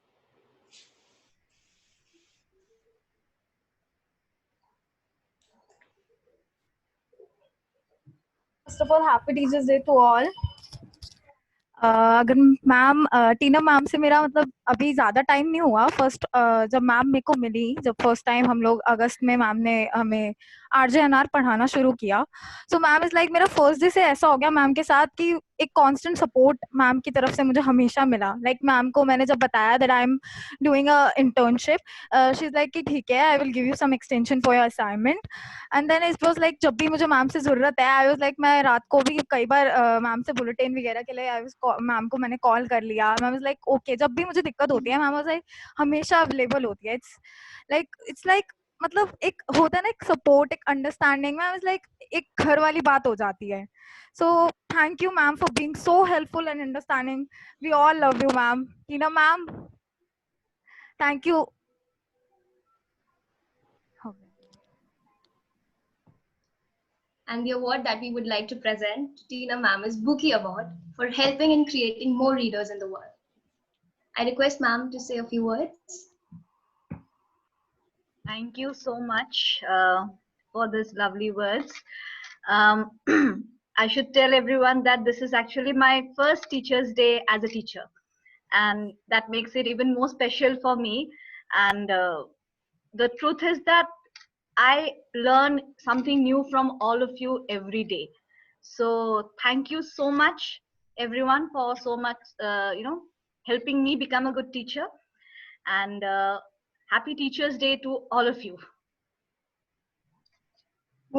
First of all, happy Teachers Day to all. अगर ma'am Tina ma'am से मेरा मतलब अभी ज़्यादा time नहीं हुआ. First जब ma'am मेरे को मिली, जब फर्स्ट टाइम हम लोग अगस्त में मैम ने हमें RJNR पढ़ाना शुरू किया. सो मैम इज़ लाइक मेरा फर्स्ट डे से ऐसा हो गया मैम के साथ कि एक कांस्टेंट सपोर्ट मैम की तरफ से मुझे हमेशा मिला. लाइक मैम को मैंने जब बताया that I am doing a internship, she is like कि ठीक है, I will give you some extension for your assignment. And then it was like जब भी मुझे मैम से ज़रूरत है, आई वाज लाइक मैं रात को भी कई बार मैम से बुलेटिन वगैरह के लिए मैम को मैंने कॉल कर लिया. मैम वाज लाइक ओके, जब भी मुझे दिक्कत होती है मैम वाज लाइक हमेशा अवेलेबल होती है. इट्स लाइक मतलब एक होता है ना, एक सपोर्ट, एक अंडरस्टैंडिंग में, लाइक एक घर वाली बात हो जाती है. So thank you ma'am for being so helpful and understanding. We all love you ma'am. Tina ma'am, thank you. And the award that we would like to present to Tina ma'am is Bookie Award for helping in creating more readers in the world. I request ma'am to say a few words. Thank you so much for these lovely words. I should tell everyone that this is actually my first Teacher's Day as a teacher, and that makes it even more special for me. And the truth is that I learn something new from all of you every day. So thank you so much, everyone, for so much, helping me become a good teacher. And happy Teacher's Day to all of you.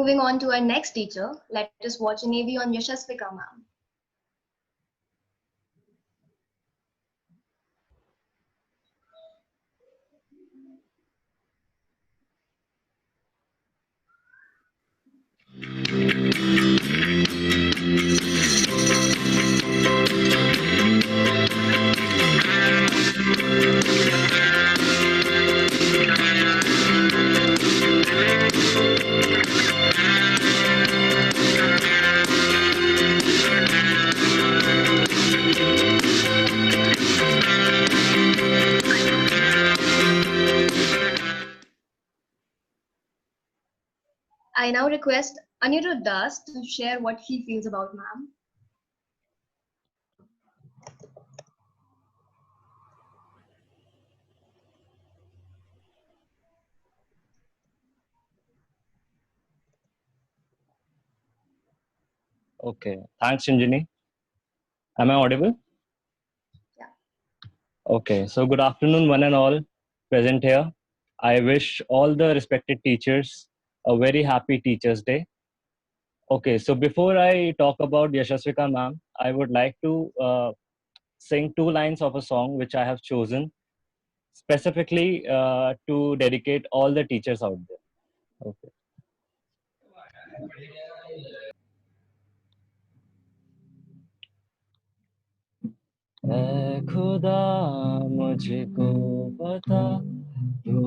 Moving on to our next teacher, let us watch an AV on Yashasvika ma'am. I now request Anirudh Das to share what he feels about ma'am. Okay, thanks, Shinjini. Am I audible? Yeah. Okay, so good afternoon, one and all present here. I wish all the respected teachers a very happy Teachers' Day. Okay, so before I talk about Yashasvika ma'am, I would like to sing 2 lines of a song which I have chosen specifically to dedicate all the teachers out there. Okay. ऐ खुदा मुझको बता, तू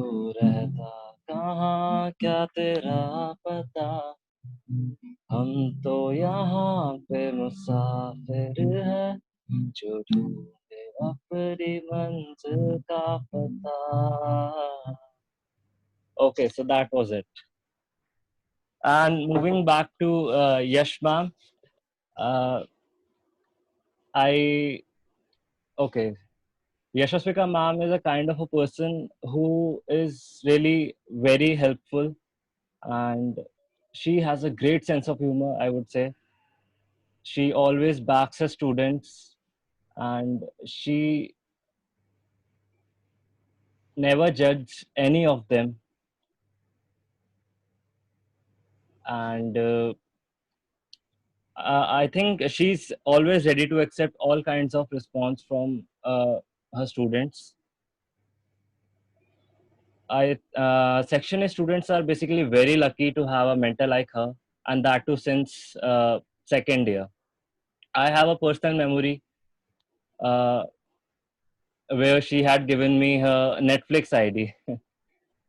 रहता कहाँ, क्या तेरा पता. हम तो यहाँ पे मुसाफिर हैं, जो ढूंढे अपनी मंजिल का पता. Okay, so that was it. And moving back to Yash ma'am, okay, Yashasvika ma'am is a kind of a person who is really very helpful, and she has a great sense of humor, I would say. She always backs her students, and she never judges any of them. And I think she's always ready to accept all kinds of response from her students. Section A students are basically very lucky to have a mentor like her, and that too since second year. I have a personal memory where she had given me her Netflix ID.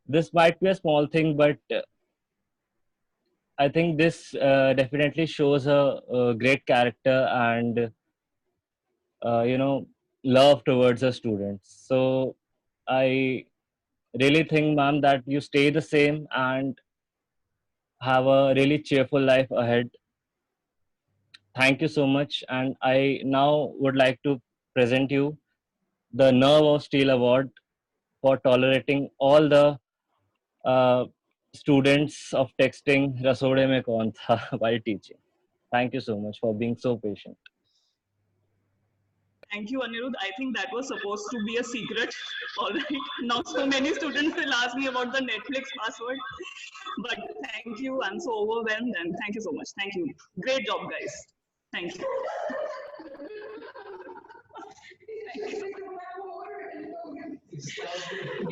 This might be a small thing, but I think this definitely shows her great character and love towards her students. So I really think, ma'am, that you stay the same and have a really cheerful life ahead. Thank you so much. And I now would like to present you the Nerve of Steel Award for tolerating all the students of texting Rasode Mein Kaun Tha while teaching. Thank you so much for being so patient. Thank you, Anirudh. I think that was supposed to be a secret. All right. Now so many students will ask me about the Netflix password. But thank you. I'm so overwhelmed and thank you so much. Thank you. Great job, guys. Thank you.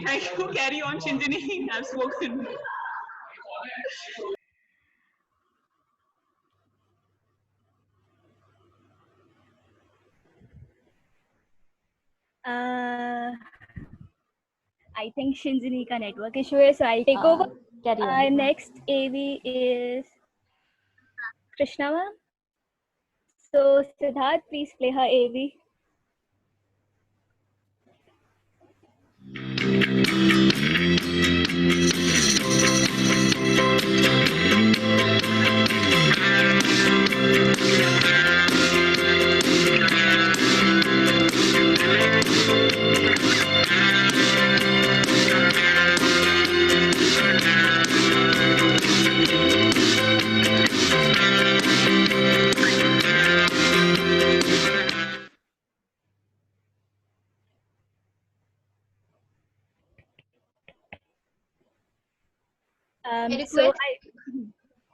Thank you. Carry on, Shinjini. I've spoken. I think Shinjini ka network issue है, so I'll take over. Carry on. Our next AV is Krishna ma'am. So Siddharth, please play her AV.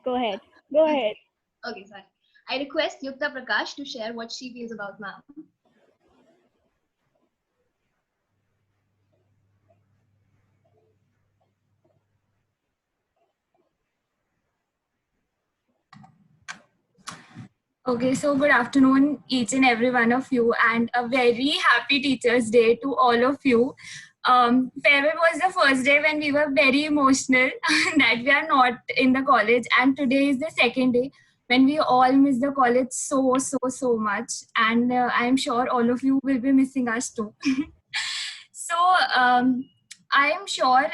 Go ahead. Go ahead. Okay, sorry. I request Yukta Prakash to share what she feels about ma'am. Okay, so good afternoon, each and every one of you, and a very happy Teachers' Day to all of you. Farewell was the first day when we were very emotional that we are not in the college, and today is the second day when we all miss the college so much, and I'm sure all of you will be missing us too. So I am sure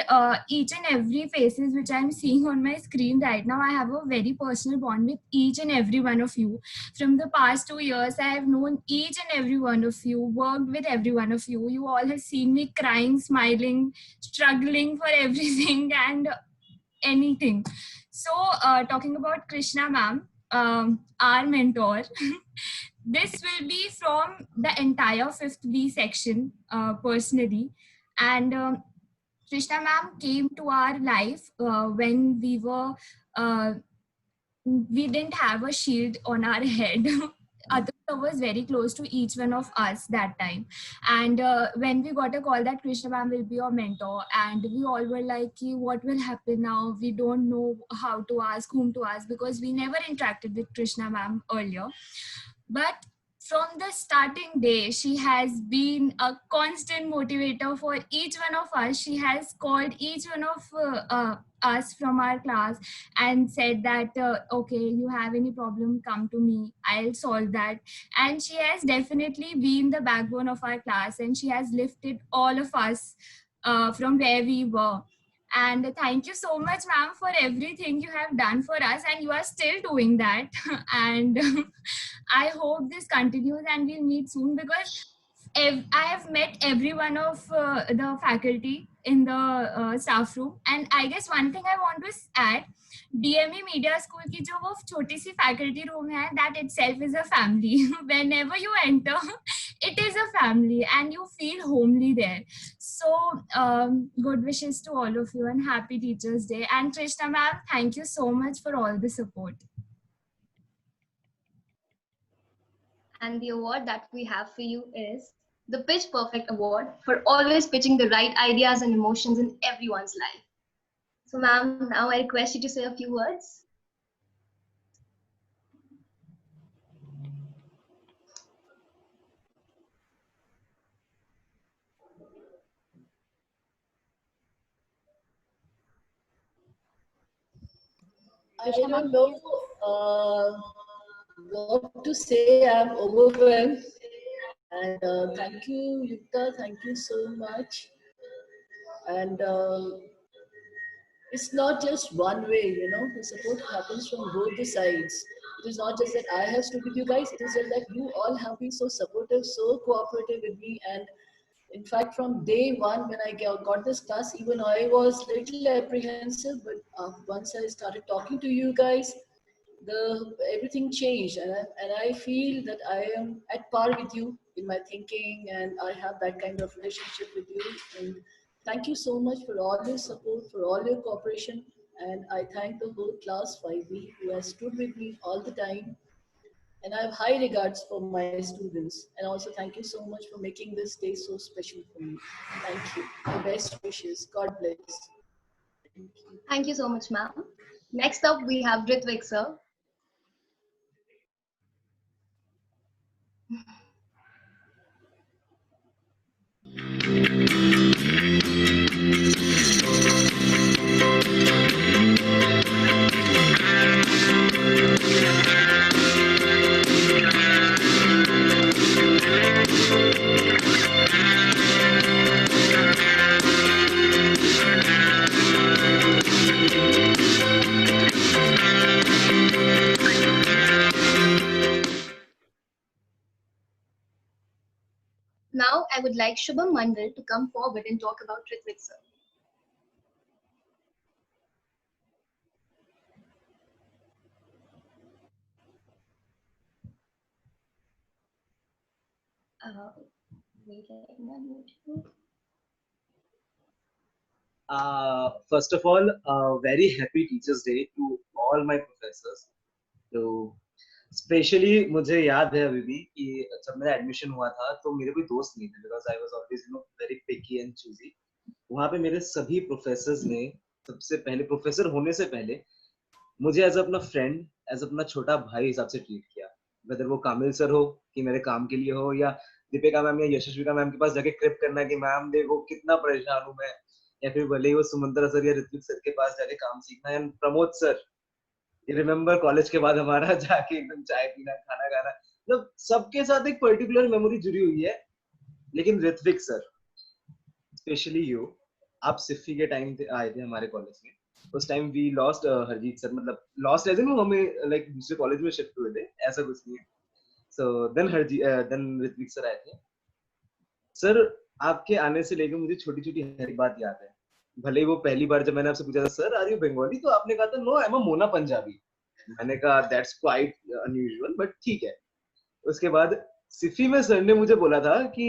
each and every faces which I'm seeing on my screen right now, I have a very personal bond with each and every one of you. From the past 2 years, I have known each and every one of you, worked with every one of you. You all have seen me crying, smiling, struggling for everything and anything. So talking about Krishna ma'am, our mentor, this will be from the entire 5th B section personally. And Krishna ma'am came to our life when we didn't have a shield on our head. Aditya was very close to each one of us that time. And when we got a call that Krishna ma'am will be your mentor, and we all were like, what will happen now? We don't know how to ask, whom to ask, because we never interacted with Krishna ma'am earlier. But from the starting day, she has been a constant motivator for each one of us. She has called each one of us from our class and said that, okay, you have any problem, come to me, I'll solve that. And she has definitely been the backbone of our class, and she has lifted all of us from where we were. And thank you so much, ma'am, for everything you have done for us, and you are still doing that. And I hope this continues and we'll meet soon, because I have met every one of the faculty in the staff room. And I guess one thing I want to add, DME Media School की जो वो छोटी सी faculty room है, that itself is a family. Whenever you enter, it is a family and you feel homely there. So good wishes to all of you and happy Teachers' Day. And Krishna ma'am, thank you so much for all the support. And the award that we have for you is the Pitch Perfect Award for always pitching the right ideas and emotions in everyone's life. So ma'am, now I request you to say a few words. I don't know what to say. I'm overwhelmed. And thank you, Yukta. Thank you so much. And it's not just one way, you know, the support happens from both the sides. It is not just that I have stood with you guys, it is just that you all have been so supportive, so cooperative with me. And in fact, from day one, when I got this class, even I was little apprehensive, but once I started talking to you guys, everything changed, and I feel that I am at par with you in my thinking, and I have that kind of relationship with you. And thank you so much for all your support, for all your cooperation, and I thank the whole class 5B who has stood with me all the time. And I have high regards for my students. And also thank you so much for making this day so special for me. Thank you. My best wishes. God bless. Thank you so much, ma'am. Next up, we have Ritvik, sir. Now, I would like Shubham Mandal to come forward and talk about Ritvik, sir. Wait, let me unmute you. First of all, very happy Teachers Day to all my professors. तो specially मुझे याद है अभी भी कि जब मेरा admission हुआ था तो मेरे कोई दोस्त नहीं थे because I was always very picky and choosy. वहाँ पे मेरे सभी प्रोफेसर्स ने सबसे पहले प्रोफेसर होने से पहले मुझे एज अपना फ्रेंड एज अपना छोटा भाई हिसाब से ट्रीट किया. वेदर वो कामिल सर हो कि मेरे काम के लिए हो या दीपिका मैम या यशस्विका मैम के पास जाके क्रिप करना कि मैम देखो कितना परेशान हूँ मैं, या फिर भले ही वो सुमंत्रा सर या ऋत्विक सर के पास जाके काम सीखना. And Pramod sir, you remember college के बाद हमारा जाके एकदम चाय पीना खाना खाना, मतलब सबके साथ एक पर्टिकुलर मेमोरी जुड़ी हुई है. लेकिन ऋत्विक सर स्पेशली यू, आप सिफी के टाइम आए थे हमारे कॉलेज में. उस time we lost Harjeet sir, मतलब लॉस्ट एज इन वो हमें लाइक दूसरे कॉलेज में शिफ्ट हुए थे, ऐसा कुछ नहीं है. सो देन ऋत्विक सर आए थे. सर आपके आने से लेकर मुझे छोटी छोटी हर बात याद है. भले ही वो पहली बार जब मैंने आपसे पूछा था सर आर यू बंगाली, तो आपने कहा था no I am a Mona Punjabi. मैंने कहा दैट्स क्वाइट अनयूजुअल बट ठीक है. उसके बाद सिफी में सर ने मुझे बोला था कि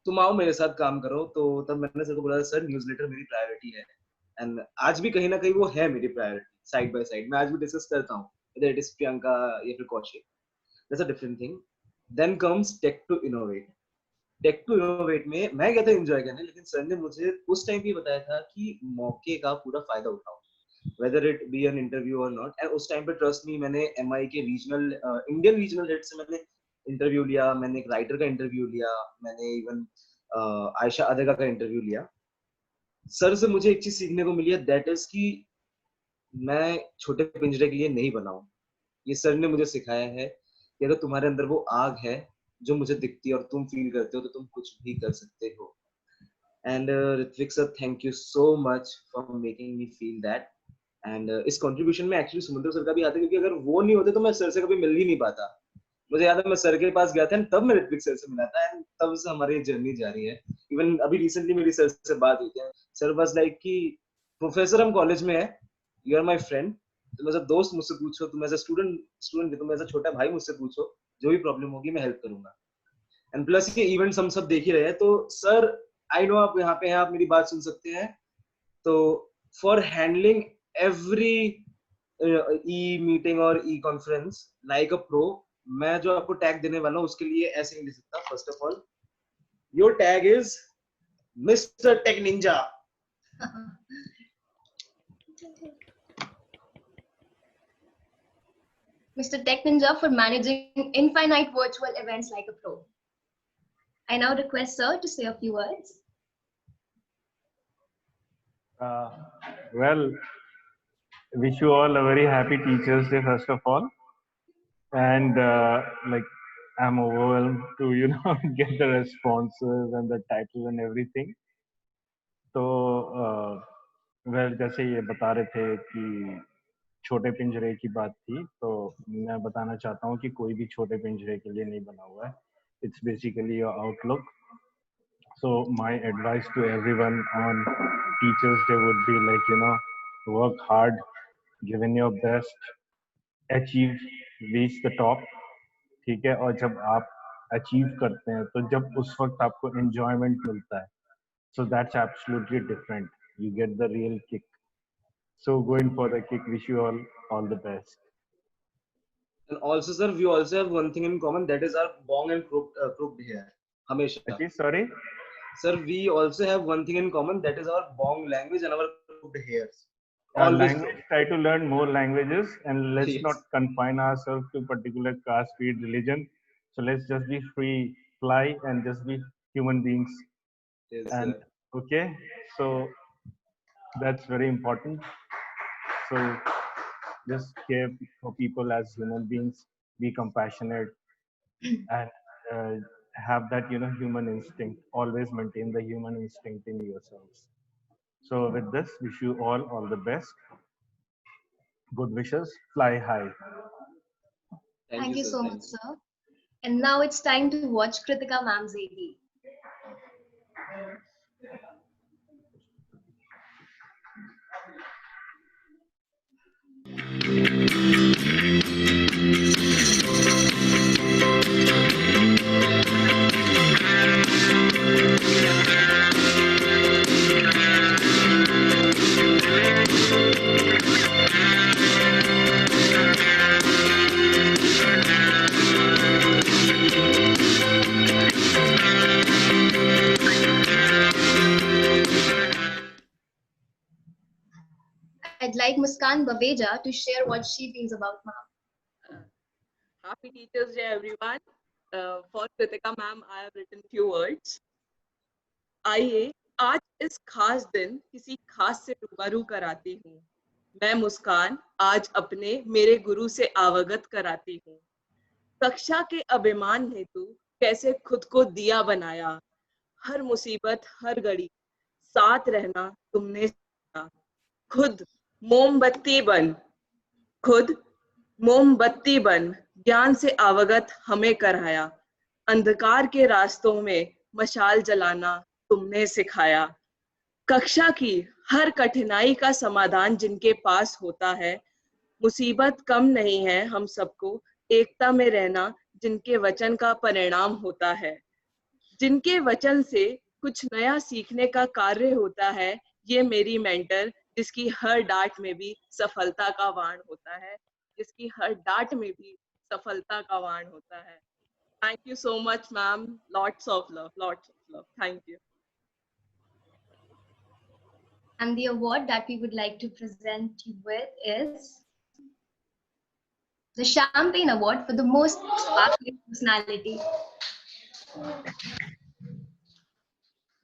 तुम आओ मेरे साथ काम करो, तो तब मैंने सर को बोला सर न्यूज़लेटर मेरी प्रायोरिटी है. एंड आज भी कहीं ना कहीं वो है मेरी प्रायोरिटी, साइड बाय साइड मैं आज भी डिस्कस करता हूँ whether it is प्रियंका या फिर Kaushik, that's a different thing. Then comes Tech to Innovate. Tech to Innovate में मैं गया था एंजॉय करने, लेकिन सर ने मुझे उस टाइम भी बताया था कि मौके का पूरा फायदा उठाओ, whether it be an interview और नॉट. एंड उस टाइम पे ट्रस्ट मी, मैंने एमआई के रीजनल इंडियन रीजनल हेड से मैंने इंटरव्यू लिया, मैंने एक राइटर का इंटरव्यू लिया, मैंने इवन आयशा अदगा का इंटरव्यू लिया. सर से मुझे एक चीज सीखने को मिली है, दैट इज कि मैं छोटे पिंजरे के लिए नहीं बना हूं. ये सर ने मुझे सिखाया है कि अगर तुम्हारे अंदर वो आग है जो मुझे दिखती है और तुम फील करते हो तो तुम कुछ भी कर सकते हो. And Ritvik sir thank you so much for making me feel that. And इस कंट्रीब्यूशन में एक्चुअली सुमंत्र सर का भी आता है, क्योंकि अगर वो नहीं होते तो मैं सर से कभी मिल ही नहीं पाता. मुझे याद है मैं सर के पास गया था तब मैं ऋत्विक सर से मिला था, एंड तब से हमारी जर्नी जारी है. इवन अभी रिसेंटली मेरी सर से बात हुई थी. सर वाज लाइक कि प्रोफेसर हम कॉलेज में है, यू आर माय फ्रेंड, तुम एज अ दोस्त मुझसे पूछो, तुम एज अ स्टूडेंट तुम एज अ छोटा भाई मुझसे पूछो, जो भी प्रॉब्लम होगी मैं हेल्प करूंगा. एंड प्लस ये इवेंट्स हम सब देख ही रहे हैं, तो सर आई नो आप यहाँ पे हैं, आप मेरी बात सुन सकते हैं. तो for handling every E meeting और ई कॉन्फ्रेंस लाइक अ प्रो, मैं जो आपको टैग देने वाला हूँ उसके लिए ऐसे नहीं दे सकता. First of all your tag is Mr Tech Ninja. Mr. Tech Ninja for managing infinite virtual events like a pro. I now request sir to say a few words. Well, wish you all a very happy Teachers Day first of all, and like I'm overwhelmed to get the responses and the titles and everything. तो well जैसे ये बता रहे थे कि छोटे पिंजरे की बात थी, तो मैं बताना चाहता हूँ कि कोई भी छोटे पिंजरे के लिए नहीं बना हुआ है. It's basically your outlook. So my advice to everyone on Teachers Day would be like, work hard, give in your best, achieve, reach the top. ठीक है. और जब आप अचीव करते हैं तो जब उस वक्त आपको enjoyment मिलता है, so that's absolutely different. You get the real kick. So going for the kick, wish you all the best. And also, sir, we also have one thing in common, that is our bong and crooked hair. Hamesha. Okay, sorry. Sir, we also have one thing in common, that is our bong language and our crooked hairs. Always Language, try to learn more languages, and let's Yes. not confine ourselves to particular caste, creed, religion. So let's just be free, fly, and just be human beings. Yes, And sir. okay, so that's very important. So just care for people as human beings, be compassionate, and have that human instinct. Always maintain the human instinct in yourselves. So with this, wish you all the best. Good wishes. Fly high. Thank you so much, sir. And now it's time to watch Kritika ma'am's AD. I'd like Muskan Babeja to share what she feels about ma'am. Happy Teachers Day, everyone. For Kritika ma'am, I have written few words. आइए आज इस खास दिन किसी खास से रूबरू कराती हूँ। मैं मुस्कान आज अपने मेरे गुरु से अवगत कराती हूँ। कक्षा के अभिमान हेतु कैसे खुद को दिया बनाया, हर मुसीबत हर घड़ी साथ रहना तुमने सीखा। खुद मोमबत्ती बन ज्ञान से अवगत हमें कराया। अंधकार के रास्तों में मशाल जलाना तुमने सिखाया। कक्षा की हर कठिनाई का समाधान जिनके पास होता है, मुसीबत कम नहीं है हम सबको एकता में रहना जिनके वचन का परिणाम होता है। जिनके वचन से कुछ नया सीखने का कार्य होता है, ये मेरी मेंटर जिसकी हर डांट में भी सफलता का वाण होता है, जिसकी हर डांट में भी सफलता का वाण होता है। Thank you so much, ma'am. Lots of love, lots of love. Thank you. And the award that we would like to present you with is the Champagne Award for the most sparkling personality.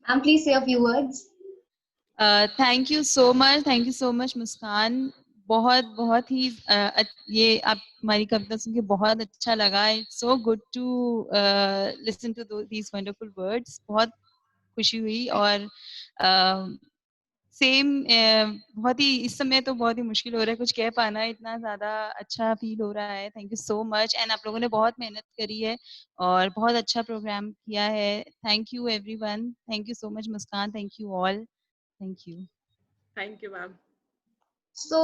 Ma'am, please say a few words. Thank you so much मुस्कान। बहुत ही ये आप हमारी कविता सुन के बहुत अच्छा लगा। It's so good to listen to these wonderful words। बहुत खुशी हुई और सेम बहुत ही इस समय तो बहुत ही मुश्किल हो रहा है कुछ कह पाना, इतना ज़्यादा अच्छा फील हो रहा है। Thank you so much. And आप लोगों ने बहुत मेहनत करी है और बहुत अच्छा प्रोग्राम किया है। Thank you everyone. Thank you so much Muskan. Thank you all. Thank you. Thank you, ma'am. So,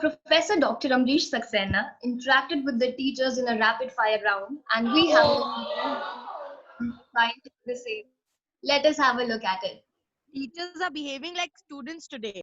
Professor Dr. Amrish Saxena interacted with the teachers in a rapid fire round, and we have the same. Let us have a look at it. Teachers are behaving like students today.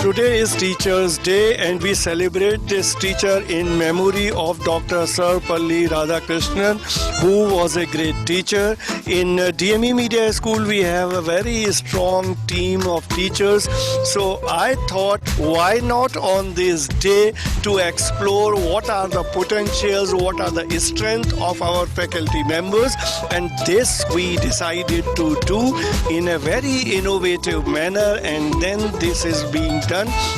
Today is Teachers' Day and we celebrate this teacher in memory of Dr. Sarvapalli Radhakrishnan, who was a great teacher. In DME Media School, we have a very strong team of teachers. So I thought, why not on this day to explore what are the potentials, what are the strengths of our faculty members. And this we decided to do in a very innovative manner, and then this is being done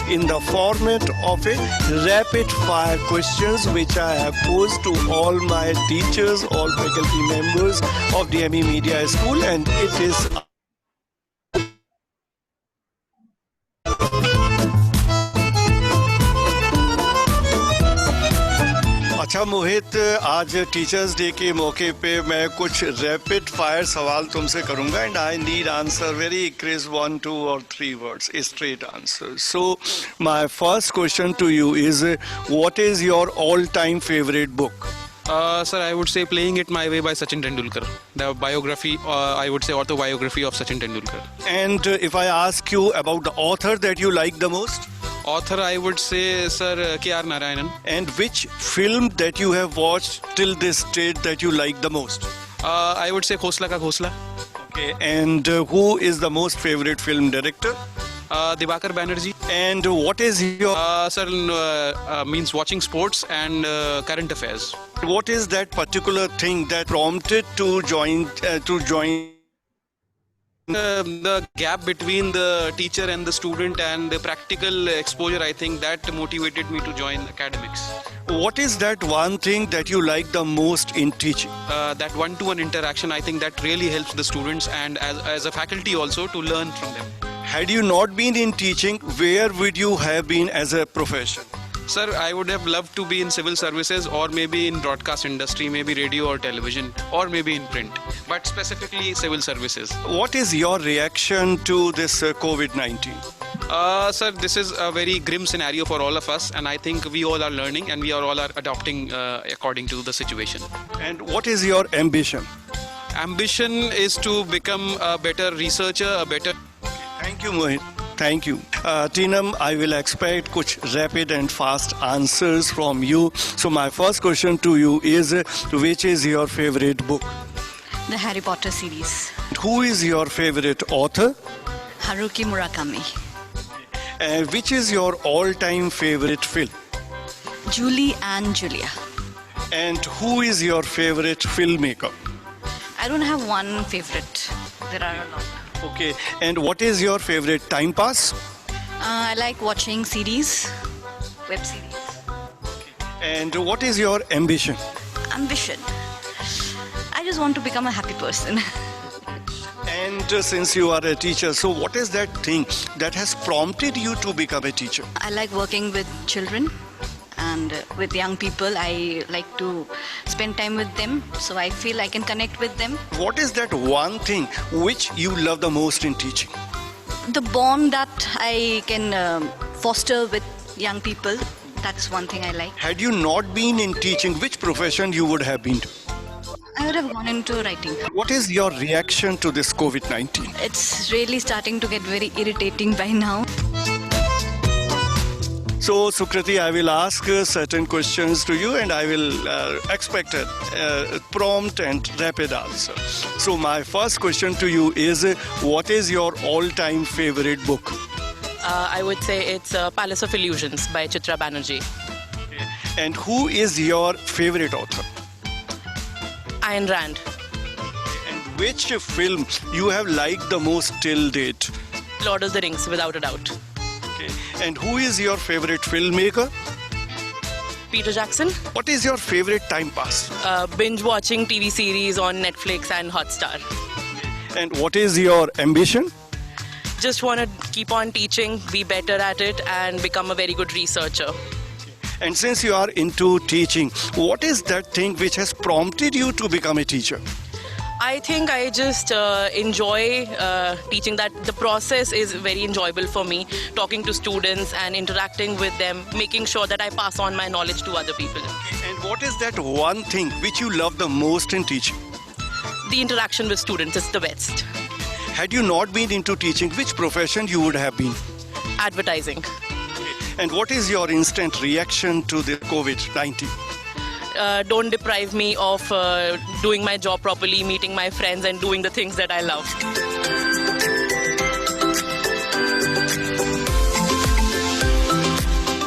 in the format of a rapid fire questions which I have posed to all my teachers, all faculty members of DME Media School, and it is अच्छा मोहित, आज teachers day के मौके पे मैं कुछ rapid fire सवाल तुमसे करूंगा and I need answer very crisp 1, 2 or 3 words, straight answers. So my first question to you is, what is your all-time favorite book? Sir, I would say Playing It My Way by Sachin Tendulkar. The biography, I would say autobiography of Sachin Tendulkar. And if I ask you about the author that you like the most? Author, I would say, sir, K.R. Narayanan. And which film that you have watched till this date that you like the most? I would say Khosla Ka Khosla. Okay, and who is the most favorite film director? Diwakar Banerjee. And what is your... Sir, means watching sports and current affairs. What is that particular thing that prompted to join the gap between the teacher and the student and the practical exposure, I think that motivated me to join academics. What is that one thing that you like the most in teaching? That one-to-one interaction, I think that really helps the students and as a faculty also to learn from them. Had you not been in teaching, where would you have been as a profession? Sir, I would have loved to be in civil services or maybe in broadcast industry, maybe radio or television, or maybe in print, but specifically civil services. What is your reaction to this COVID-19? Sir, this is a very grim scenario for all of us, and I think we all are learning and we are all adopting according to the situation. And what is your ambition? Ambition is to become a better researcher, a better... Thank you, Mohit. Thank you. Teenam, I will expect kuch rapid and fast answers from you. So my first question to you is, which is your favorite book? The Harry Potter series. Who is your favorite author? Haruki Murakami. And which is your all-time favorite film? Julie and Julia. And who is your favorite filmmaker? I don't have one favorite. There are a lot. Okay, and what is your favorite time pass? I like watching series, web series. And what is your ambition? Ambition. I just want to become a happy person. And since you are a teacher, so what is that thing that has prompted you to become a teacher? I like working with children and with young people. I like to spend time with them, so I feel I can connect with them. What is that one thing which you love the most in teaching? The bond that I can foster with young people, that's one thing I like. Had you not been in teaching, which profession you would have been to? I would have gone into writing. What is your reaction to this COVID-19? It's really starting to get very irritating by now. So, Sukriti, I will ask certain questions to you and I will expect a prompt and rapid answer. So, my first question to you is, what is your all-time favorite book? I would say it's Palace of Illusions by Chitra Banerjee. And who is your favorite author? Ayn Rand. And which film you have liked the most till date? Lord of the Rings, without a doubt. Okay. And who is your favorite filmmaker? Peter Jackson. What is your favorite time pass? Binge watching TV series on Netflix and Hotstar. And what is your ambition? Just want to keep on teaching, be better at it, and become a very good researcher. And since you are into teaching, what is that thing which has prompted you to become a teacher? I think I just enjoy teaching. That the process is very enjoyable for me, talking to students and interacting with them, making sure that I pass on my knowledge to other people. And what is that one thing which you love the most in teaching? The interaction with students is the best. Had you not been into teaching, which profession you would have been? Advertising. And what is your instant reaction to the COVID-19? Don't deprive me of doing my job properly, meeting my friends and doing the things that I love.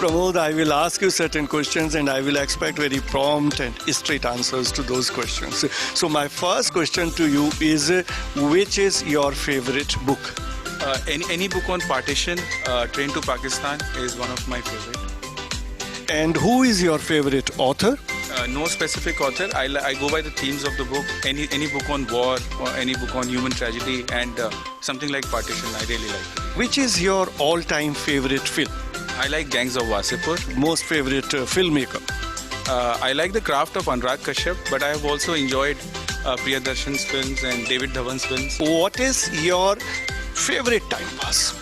Pramod, I will ask you certain questions and I will expect very prompt and straight answers to those questions. So my first question to you is, which is your favorite book? Any book on partition, Train to Pakistan is one of my favorite. And who is your favorite author? No specific author. I go by the themes of the book. Any book on war or any book on human tragedy and something like partition I really like. Which is your all-time favorite film? I like Gangs of Wasipur. Most favorite filmmaker? I like the craft of Anurag Kashyap, but I have also enjoyed Priyadarshan's films and David Dhawan's films. What is your favorite time pass?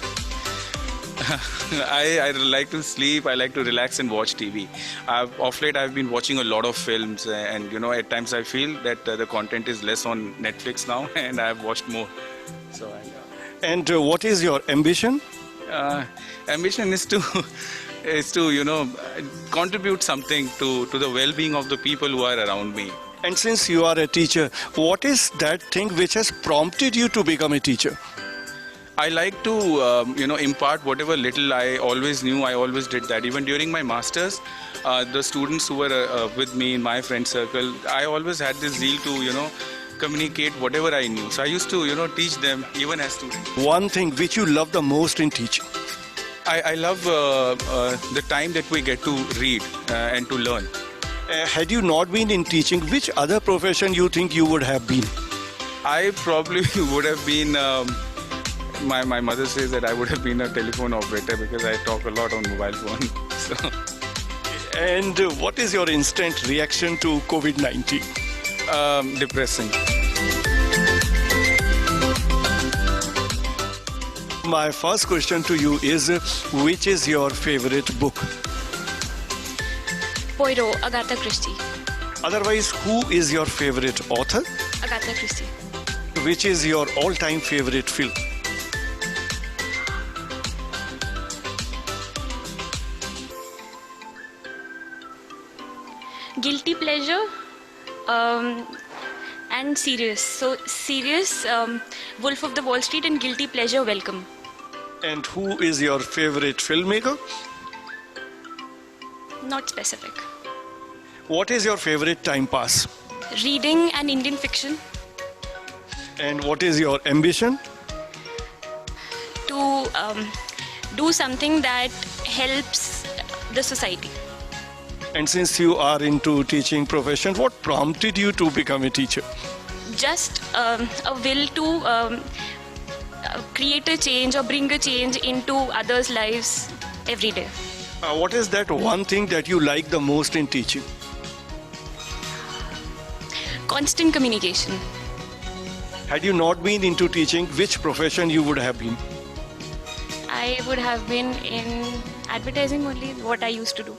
I like to sleep, I like to relax and watch TV. Of late I've been watching a lot of films, and at times I feel that the content is less on Netflix now and I've watched more. So. And what is your ambition? Ambition is to contribute something to the well-being of the people who are around me. And since you are a teacher, what is that thing which has prompted you to become a teacher? I like to, impart whatever little I always knew. I always did that. Even during my masters, the students who were with me in my friend circle, I always had this zeal to, communicate whatever I knew. So I used to, teach them even as students. One thing which you love the most in teaching? I love the time that we get to read and to learn. Had you not been in teaching, which other profession you think you would have been? I probably would have been, my mother says that I would have been a telephone operator because I talk a lot on mobile phone. So. And what is your instant reaction to COVID-19? Depressing. My first question to you is, which is your favorite book? Poirot, Agatha Christie. Otherwise, who is your favorite author? Agatha Christie. Which is your all-time favorite film? Guilty Pleasure and Serious. So Serious, Wolf of the Wall Street, and Guilty Pleasure, Welcome. And who is your favorite filmmaker? Not specific. What is your favorite time pass? Reading and Indian fiction. And what is your ambition? To do something that helps the society. And since you are into teaching profession, what prompted you to become a teacher? Just a will to create a change or bring a change into others' lives every day. What is that one thing that you like the most in teaching? Constant communication. Had you not been into teaching, which profession you would have been? I would have been in advertising only, what I used to do.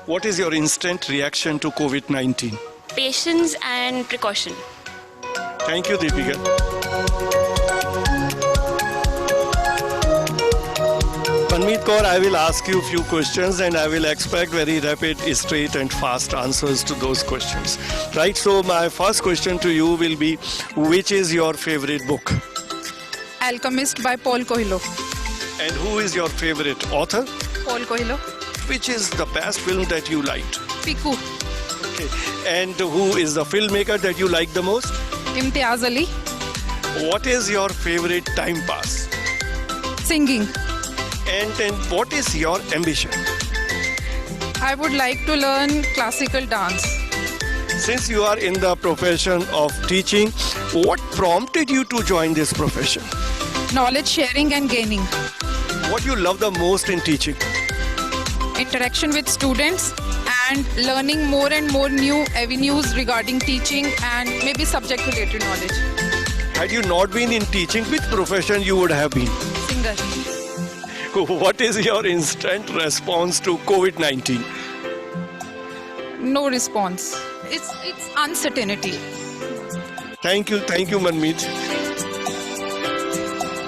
What is your instant reaction to COVID-19? Patience and precaution. Thank you, Deepika. Manmeet Kaur, I will ask you a few questions and I will expect very rapid, straight and fast answers to those questions. Right, so my first question to you will be, which is your favorite book? Alchemist by Paul Coelho. And who is your favorite author? Paul Coelho. Which is the best film that you liked? Piku. Okay. And who is the filmmaker that you like the most? Imtiaz Ali. What is your favorite time pass? Singing. And what is your ambition? I would like to learn classical dance. Since you are in the profession of teaching, what prompted you to join this profession? Knowledge sharing and gaining. What you love the most in teaching? Interaction with students and learning more and more new avenues regarding teaching and maybe subject related knowledge. Had you not been in teaching, which profession you would have been? Singer. What is your instant response to COVID-19? No response. It's uncertainty. Thank you, Manmeet.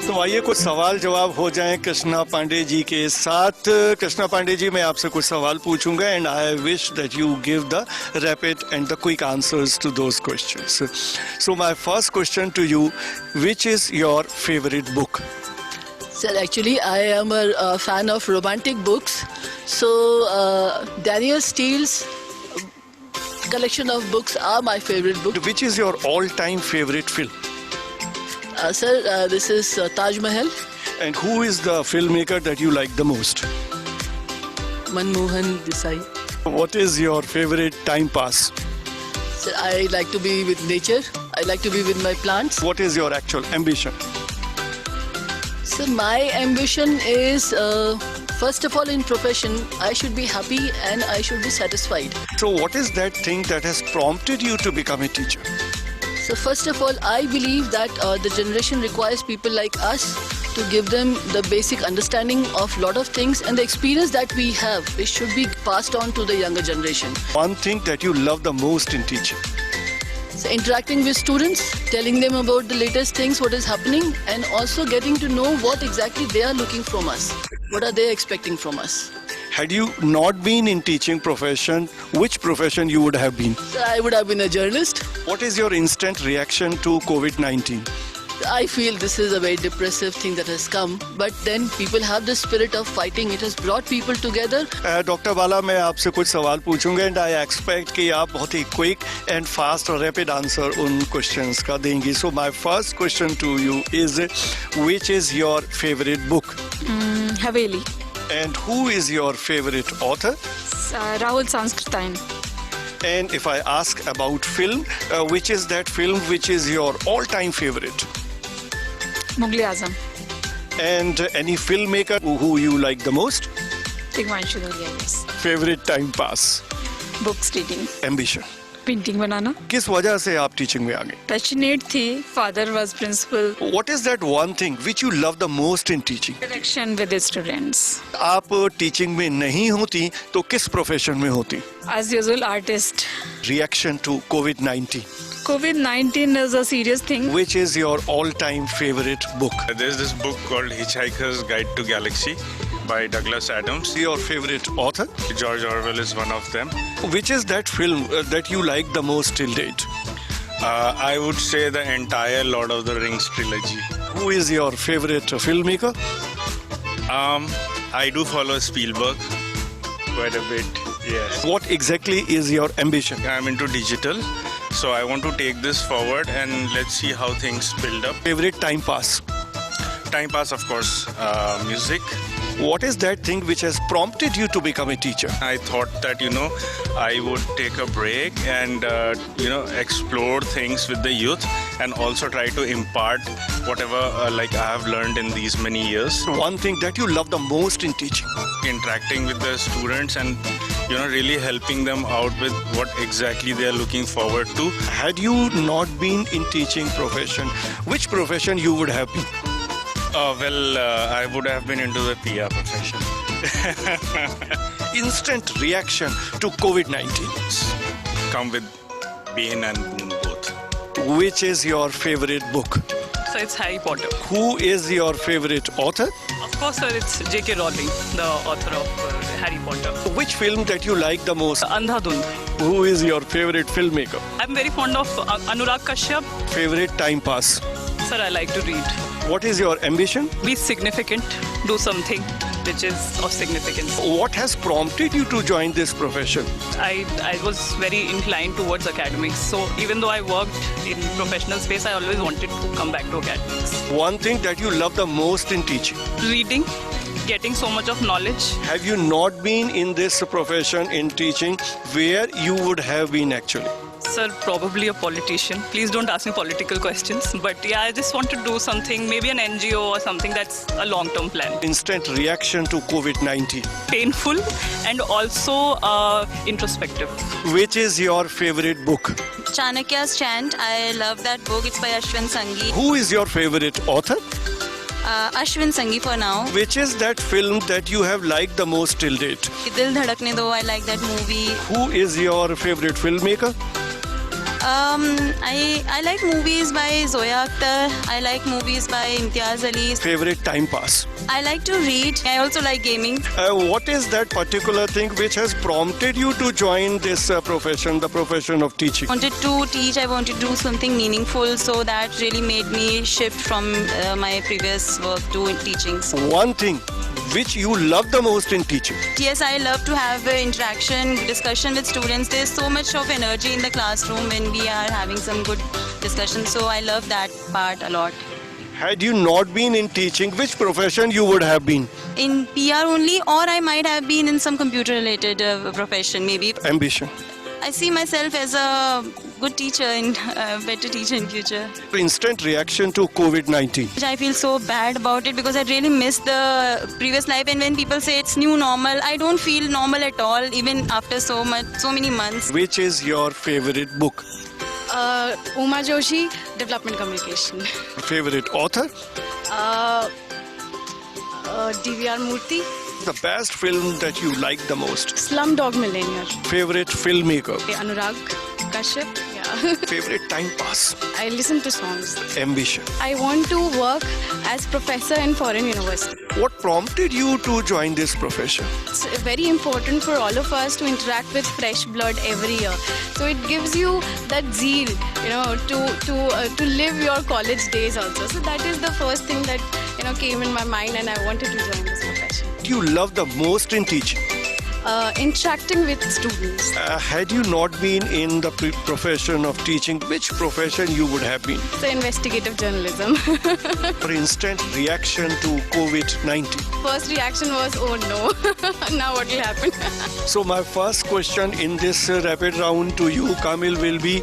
तो आइए कुछ सवाल जवाब हो जाएं कृष्णा पांडे जी के साथ. कृष्णा पांडे जी, मैं आपसे कुछ सवाल पूछूंगा and I wish that you give the rapid and the quick answers to those questions. So my first question to you, which is your favorite book? Sir, actually I am a fan of romantic books. So Daniel Steele's collection of books are my favorite book. Which is your all-time favorite film? Sir, this is Taj Mahal. And who is the filmmaker that you like the most? Manmohan Desai. What is your favorite time pass? Sir, I like to be with nature. I like to be with my plants. What is your actual ambition? So my ambition is First of all, in profession, I should be happy and I should be satisfied. So what is that thing that has prompted you to become a teacher? So first of all, I believe that the generation requires people like us to give them the basic understanding of lot of things, and the experience that we have, it should be passed on to the younger generation. One thing that you love the most in teaching? So interacting with students, telling them about the latest things, what is happening, and also getting to know what exactly they are looking from us. What are they expecting from us? Had you not been in teaching profession, which profession you would have been? So I would have been a journalist. What is your instant reaction to COVID-19? I feel this is a very depressive thing that has come, but then people have the spirit of fighting. It has brought people together. Dr. Bala, मैं आपसे कुछ सवाल पूछूंगा and I expect कि आप बहुत ही quick and fast और rapid answer उन questions का देंगी. So my first question to you is, which is your favorite book? Haveli. And who is your favorite author? Rahul Sanskritain. And if I ask about film, which is that film which is your all-time favorite? Mughal Azam. And any filmmaker who you like the most? Tigmanshu Dhulia, yes. Favorite time pass? Books reading. Ambition? Painting बनाना. किस वजह से आप teaching में आ गए? Passionate थी. Father was principal. What is that one thing which you love the most in teaching? Interaction with the students. आप teaching में नहीं होती तो किस प्रोफेशन में होती? As usual, artist. Reaction to COVID-19. COVID-19 is a serious thing. Which is your all-time favorite book? There's this book called Hitchhiker's Guide to Galaxy by Douglas Adams. Your favorite author? George Orwell is one of them. Which is that film that you like the most till date? I would say the entire Lord of the Rings trilogy. Who is your favorite filmmaker? I do follow Spielberg quite a bit, yes. What exactly is your ambition? I'm into digital, so I want to take this forward and let's see how things build up. Favorite time pass? Time pass, of course, music. What is that thing which has prompted you to become a teacher? I thought that, I would take a break and, explore things with the youth and also try to impart whatever I have learned in these many years. One thing that you love the most in teaching? Interacting with the students and, really helping them out with what exactly they are looking forward to. Had you not been in teaching profession, which profession you would have been? I would have been into the PR profession. Instant reaction to COVID-19. Come with pain and boon both. Which is your favorite book? So it's Harry Potter. Who is your favorite author? Of course, sir, it's J.K. Rowling, the author of Harry Potter. Which film that you like the most? Andhadhund. Who is your favorite filmmaker? I'm very fond of Anurag Kashyap. Favorite time pass? Sir, I like to read. What is your ambition? Be significant. Do something which is of significance. What has prompted you to join this profession? I was very inclined towards academics. So even though I worked in professional space, I always wanted to come back to academics. One thing that you love the most in teaching? Reading. Getting so much of knowledge. Have you not been in this profession in teaching, where you would have been actually? Sir, probably a politician. Please don't ask me political questions. But yeah, I just want to do something, maybe an NGO or something that's a long-term plan. Instant reaction to COVID-19. Painful and also introspective. Which is your favorite book? Chanakya's Chant. I love that book. It's by Ashwin Sanghi. Who is your favorite author? Ashwin Sanghi for now. Which is that film that you have liked the most till date? Dil Dhadakne Do. I like that movie. Who is your favorite filmmaker? I like movies by Zoya Akhtar. I like movies by Imtiaz Ali. Favorite time pass? I like to read. I also like gaming. What is that particular thing which has prompted you to join this profession, the profession of teaching? I wanted to teach. I wanted to do something meaningful. So that really made me shift from my previous work to teaching. One thing which you love the most in teaching? Yes, I love to have interaction, discussion with students. There's so much of energy in the classroom when we are having some good discussion. So I love that part a lot. Had you not been in teaching, which profession you would have been? In PR only, or I might have been in some computer related profession maybe. Ambition? I see myself as a good teacher and better teacher in future. Instant reaction to COVID-19. I feel so bad about it because I really miss the previous life, and when people say it's new normal, I don't feel normal at all, even after so many months. Which is your favorite book? Uma Joshi, Development Communication. Favorite author? DVR Murthy. The best film that you like the most? Slumdog Millionaire. Favorite filmmaker? Anurag Kashyap. Yeah. Favorite time pass? I listen to songs. Ambition? I want to work as professor in foreign university. What prompted you to join this profession? It's very important for all of us to interact with fresh blood every year. So it gives you that zeal, to live your college days also. So that is the first thing that came in my mind, and I wanted to join this profession. What do you love the most in teaching? Interacting with students. Had you not been in the profession of teaching, which profession you would have been? So investigative journalism. For instant reaction to COVID-19. First reaction was, oh no, now what will happen? So my first question in this rapid round to you, Kamil, will be,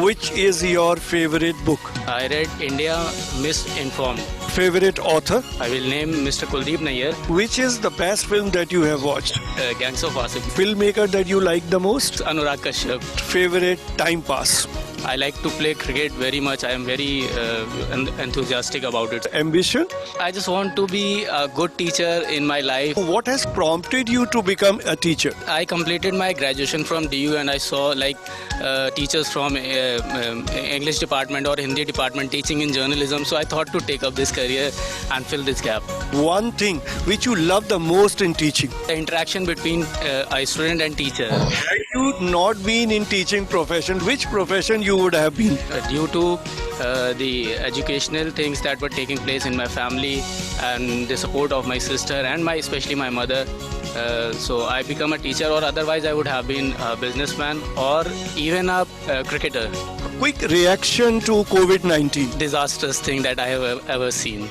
which is your favorite book? I read India Misinformed. Favorite author? I will name Mr. Kuldeep Nayyar. Which is the best film that you have watched? Gangs of Wasseypur. Filmmaker that you like the most? Anurag Kashyap. Favorite time pass? I like to play cricket very much. I am very enthusiastic about it. Ambition? I just want to be a good teacher in my life. What has prompted you to become a teacher? I completed my graduation from DU and I saw teachers from English department or Hindi department teaching in journalism. So I thought to take up this career and fill this gap. One thing which you love the most in teaching? The interaction between a student and teacher. Had you not been in teaching profession, which profession you would have been? Due to the educational things that were taking place in my family and the support of my sister and especially my mother, so I become a teacher, or otherwise I would have been a businessman or even a cricketer. Quick reaction to COVID-19. Disastrous thing that I have ever seen.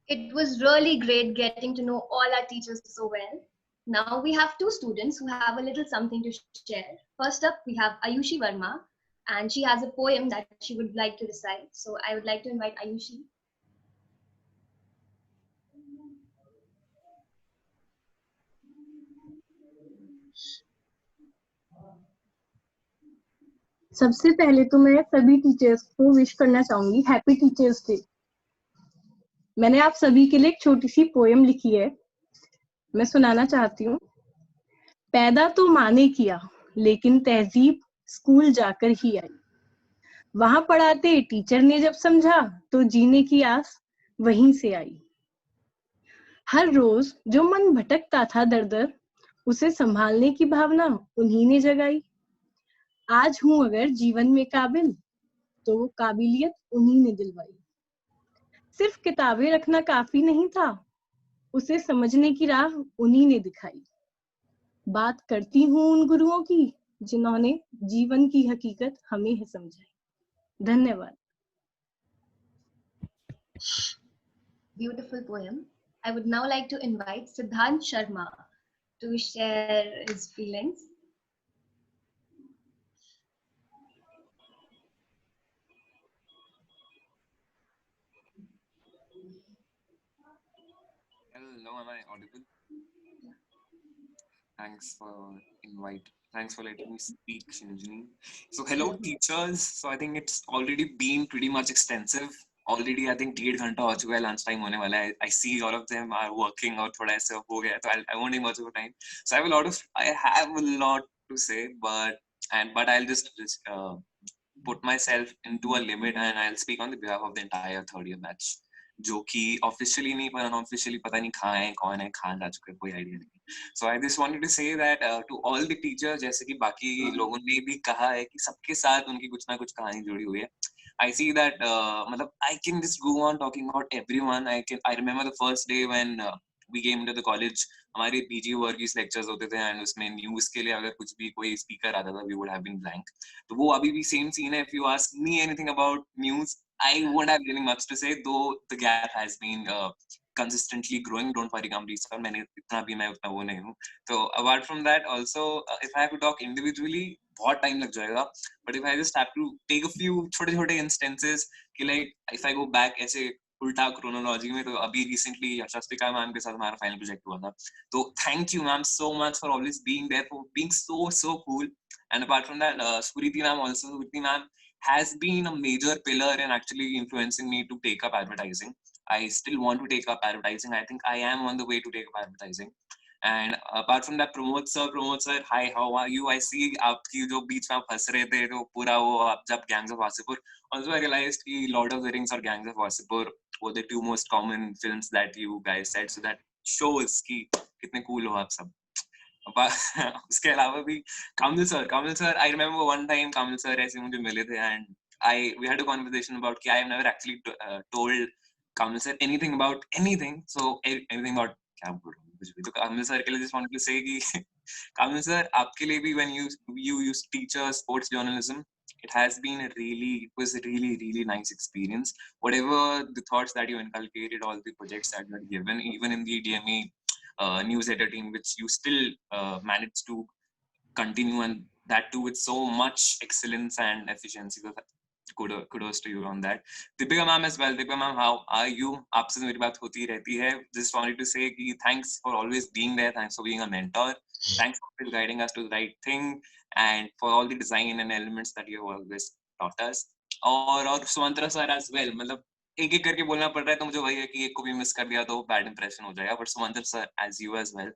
It was really great getting to know all our teachers so well. Now we have two students who have a little something to share. First up, we have Ayushi Verma, and she has a poem that she would like to recite. So I would like to invite Ayushi. सबसे पहले तो मैं सभी teachers को wish करना चाहूंगी happy teachers day. मैंने आप सभी के लिए एक छोटी सी पोएम लिखी है, मैं सुनाना चाहती हूँ। पैदा तो माँ ने किया, लेकिन तहजीब स्कूल जाकर ही आई। वहां पढ़ाते टीचर ने जब समझा, तो जीने की आस वहीं से आई। हर रोज जो मन भटकता था दर दर, उसे संभालने की भावना उन्हीं ने जगाई। आज हूं अगर जीवन में काबिल, तो वो काबिलियत उन्हीं ने दिलवाई। सिर्फ किताबें रखना काफी नहीं था, उसे समझने की राह उन्हीं ने दिखाई। बात करती हूँ उन गुरुओं की, जिन्होंने जीवन की हकीकत हमें है समझाई। धन्यवाद। Beautiful poem. I would now like to invite Siddhant Sharma to share his feelings. Hello, am I audible? Thanks for letting me speak, Shinjini. So hello teachers. So I think it's already been pretty much extensive. Already I think 1.5 घंटा हो चुका है, lunch time होने वाला है. I see all of them are working और थोड़ा ऐसा हो गया, तो I won't take much of time. So I have a lot to say, but I'll just put myself into a limit and I'll speak on the behalf of the entire third year batch. जो कि officially नहीं पर unofficially पता नहीं कहाँ है, कौन है, कहाँ जा चुके, कोई आइडिया नहीं। So I just wanted to say that to all the teachers, जैसे कि बाकी लोगों ने भी कहा है कि सबके साथ उनकी कुछ ना कुछ कहानी जुड़ी हुई है। I see that मतलब I can just go on talking about everyone. I remember the first day when we came into the college, हमारे PG वर्गीस लेक्चर्स होते थे एंड उसमें न्यूज के लिए अगर कुछ भी कोई स्पीकर आता था, we would have been blank. तो वो अभी भी सेम सीन है. If you ask me anything about news, I won't have really much to say, though the gap has been consistently growing. Don't worry, Kamlesh sir, मैंने इतना भी मैं उतना वो नहीं हूँ. So apart from that, also if I have to talk individually, बहुत time लग जाएगा. But if I just have to take a few छोटे-छोटे instances कि like if I go back ऐसे उल्टा क्रोनोलॉजी में, तो अभी रिसेंटली यशस्विका मैम के साथ हमारा फाइनल प्रोजेक्ट हुआ था. तो thank you ma'am so much for always being there, for being so cool. And apart from that, Suriti ma'am also, Suriti ma'am has been a major pillar in actually influencing me to take up advertising. I still want to take up advertising. I think I am on the way to take up advertising. And apart from that, Pramod sir, hi, how are you? I see आपकी जो बीच में आप हंस रहे थे, तो पूरा वो आप जब Gangs of Wasseypur. Also, I realized कि Lord of the Rings और Gangs of Wasseypur were the two most common films that you guys said. So that shows कि कितने cool हो आप सब. उसके अलावा भी Kamil sir, I remember one time Kamil sir ऐसे मुझे मिले थे, and we had a conversation about कि I have never actually told Kamil sir anything about anything. So anything about क्या बोल रहा हूँ कुछ भी. तो Kamil sir के लिए just wanted to say कि Kamil sir, आपके लिए भी when you used to teach sports journalism, it was a really nice experience. Whatever the thoughts that you inculcated, all the projects that you had given, even in the DME newsletter team, which you still managed to continue, and that too with so much excellence and efficiency. So kudos to you on that. Deepika ma'am as well. Deepika ma'am, how are you? आपसे मेरी बात होती रहती है. Just wanted to say कि thanks for always being there. Thanks for being a mentor. Thanks for guiding us to the right thing, and for all the design and elements that you have always taught us. और Sumantra sir as well. मतलब एक एक करके बोलना पड़ रहा है, तो मुझे वही है कि एक को भी मिस कर दिया तो बैड इंप्रेशन हो जाएगा. But Sumantar sir, as you as well,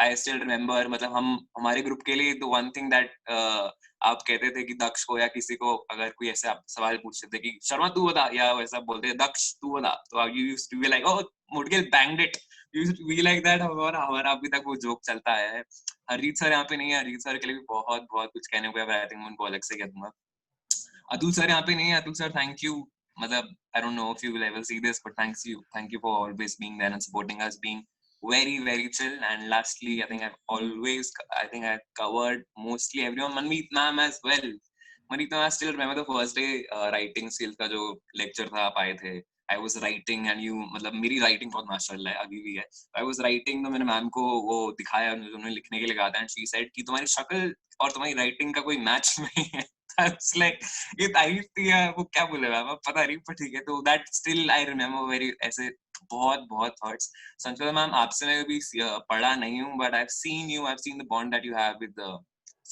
I still remember, मतलब हमारे ग्रुप के लिए द वन थिंग दैट आप कहते थे कि दक्ष को या किसी को अगर कोई ऐसे आप सवाल पूछते थे कि शर्मा तू बता, या वैसा बोलते दक्ष तू बता, तो you used to be like oh Mudgil banged it, you used to be like that. हमारा अभी तक वो जोक चलता है. हरजीत सर यहाँ पे नहीं है. हरजीत सर के लिए भी बहुत कुछ कहने को है. आई थिंक मैं उनको अलग से कह दूंगा. अतुल सर यहाँ पे नहीं है. Atul sir, thank you. मतलब I don't know if you will ever see this, but thank you for always being there and supporting us, being very chill. And lastly, I think I've covered mostly everyone. Manmeet ma'am as well. Manmeet ma'am, I still remember the first day writing skills का जो lecture था आप आए थे. I was writing and you, मतलब मेरी writing बहुत माशाल्लाह है, अभी भी है. I was writing, तो मैंने मैम को वो दिखाया, उन्होंने लिखने के लिए कहा था, and she said कि तुम्हारी शक्ल और तुम्हारी writing का कोई मैच नहीं है. It's like ये तारीफ थी या वो क्या बोले मैम, पता नहीं, पर ठीक है. तो that still I remember very ऐसे बहुत thoughts. संचिता मैम, आपसे मैं कभी पढ़ा नहीं हूँ, but I've seen the bond that you have with the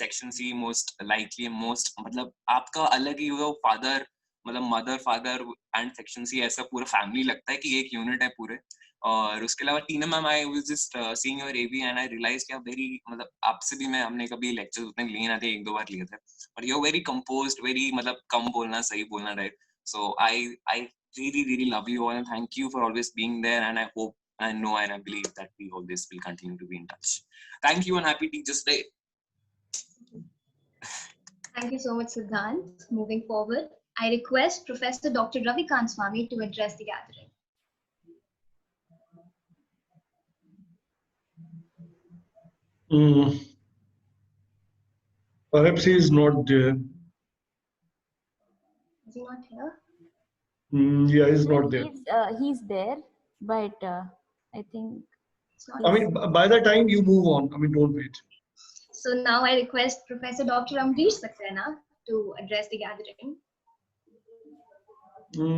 section C most likely, मतलब आपका अलग ही वो father, मतलब mother, father and section C ऐसा पूरा family लगता है कि एक unit है पूरे. और उसके अलावा Tina ma'am, I was just seeing your AV and I realise कि आप वेरी, मतलब आपसे भी हमने कभी लेक्चर्स उतने लिए ना थे, 1-2 बार लिए थे, और you are very composed, very मतलब कम बोलना, सही बोलना type. So I really love you all, and thank you for always being there, and I hope, I know, and I believe that we always will continue to be in touch. Thank you and happy Teachers Day. Thank you so much, Siddhant. Moving forward, I request Professor Dr. Ravikant Swami to address the gathering. Perhaps he is not there. Is he not here? Yeah, he's not there. He's there, but I think. I mean, by the time you move on, I mean, don't wait. So now I request Professor Dr. Amrish Saxena to address the gathering.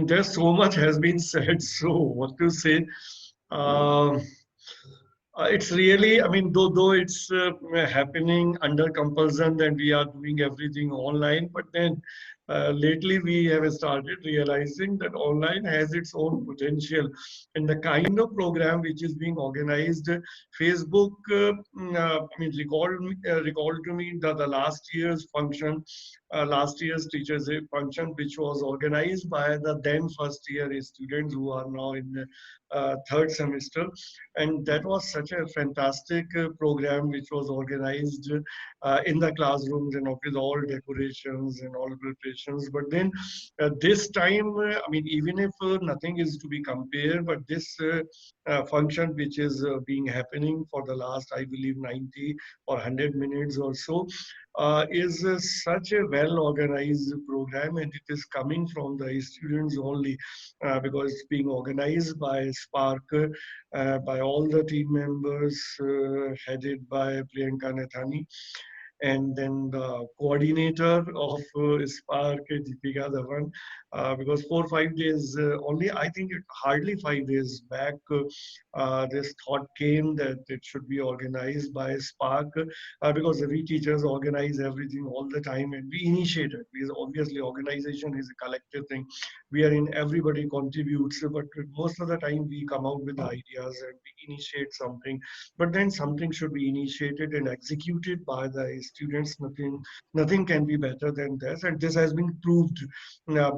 There's so much has been said, so what to say? It's really, I mean, though it's happening under compulsion, then we are doing everything online, but then lately we have started realizing that online has its own potential, and the kind of program which is being organized, Facebook, I mean, recalled to me the last year's function, last year's Teachers' Day function, which was organized by the then first year students who are now in the third semester, and that was such a fantastic program which was organized in the classrooms and with all decorations and all preparations. But then this time, I mean, even if nothing is to be compared, but this function which is being happening for the last, I believe, 90 or 100 minutes or so, is such a well organized program, and it is coming from the students only, because it's being organized by Spark, by all the team members, headed by Priyanka Nathani, and then the coordinator of Spark, Deepika Dhawan, because 4 or 5 days only, I think hardly 5 days back, this thought came that it should be organized by Spark, because we teachers organize everything all the time, and we initiate it, because obviously organization is a collective thing. We are in, everybody contributes, but most of the time we come out with ideas and we initiate something, but then something should be initiated and executed by the students. Nothing can be better than this, and this has been proved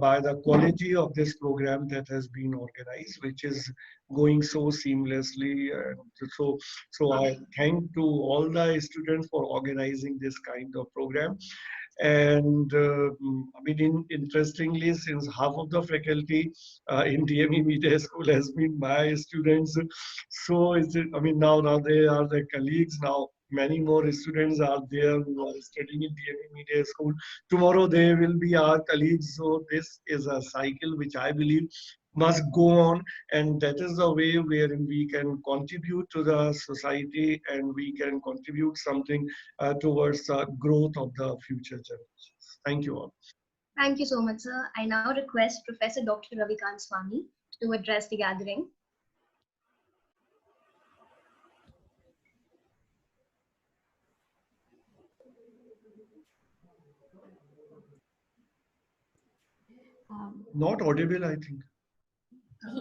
by the quality of this program that has been organized, which is going so seamlessly. So I thank to all the students for organizing this kind of program. And I mean, interestingly, since half of the faculty in DME Media School has been my students, so I mean, now they are the colleagues. Now many more students are there who are studying in DME Media School. Tomorrow they will be our colleagues. So this is a cycle which I believe must go on, and that is the way wherein we can contribute to the society, and we can contribute something towards the growth of the future generations. Thank you all. Thank you so much, sir. I now request Professor Dr. Ravikant Swami to address the gathering. Not audible, I think.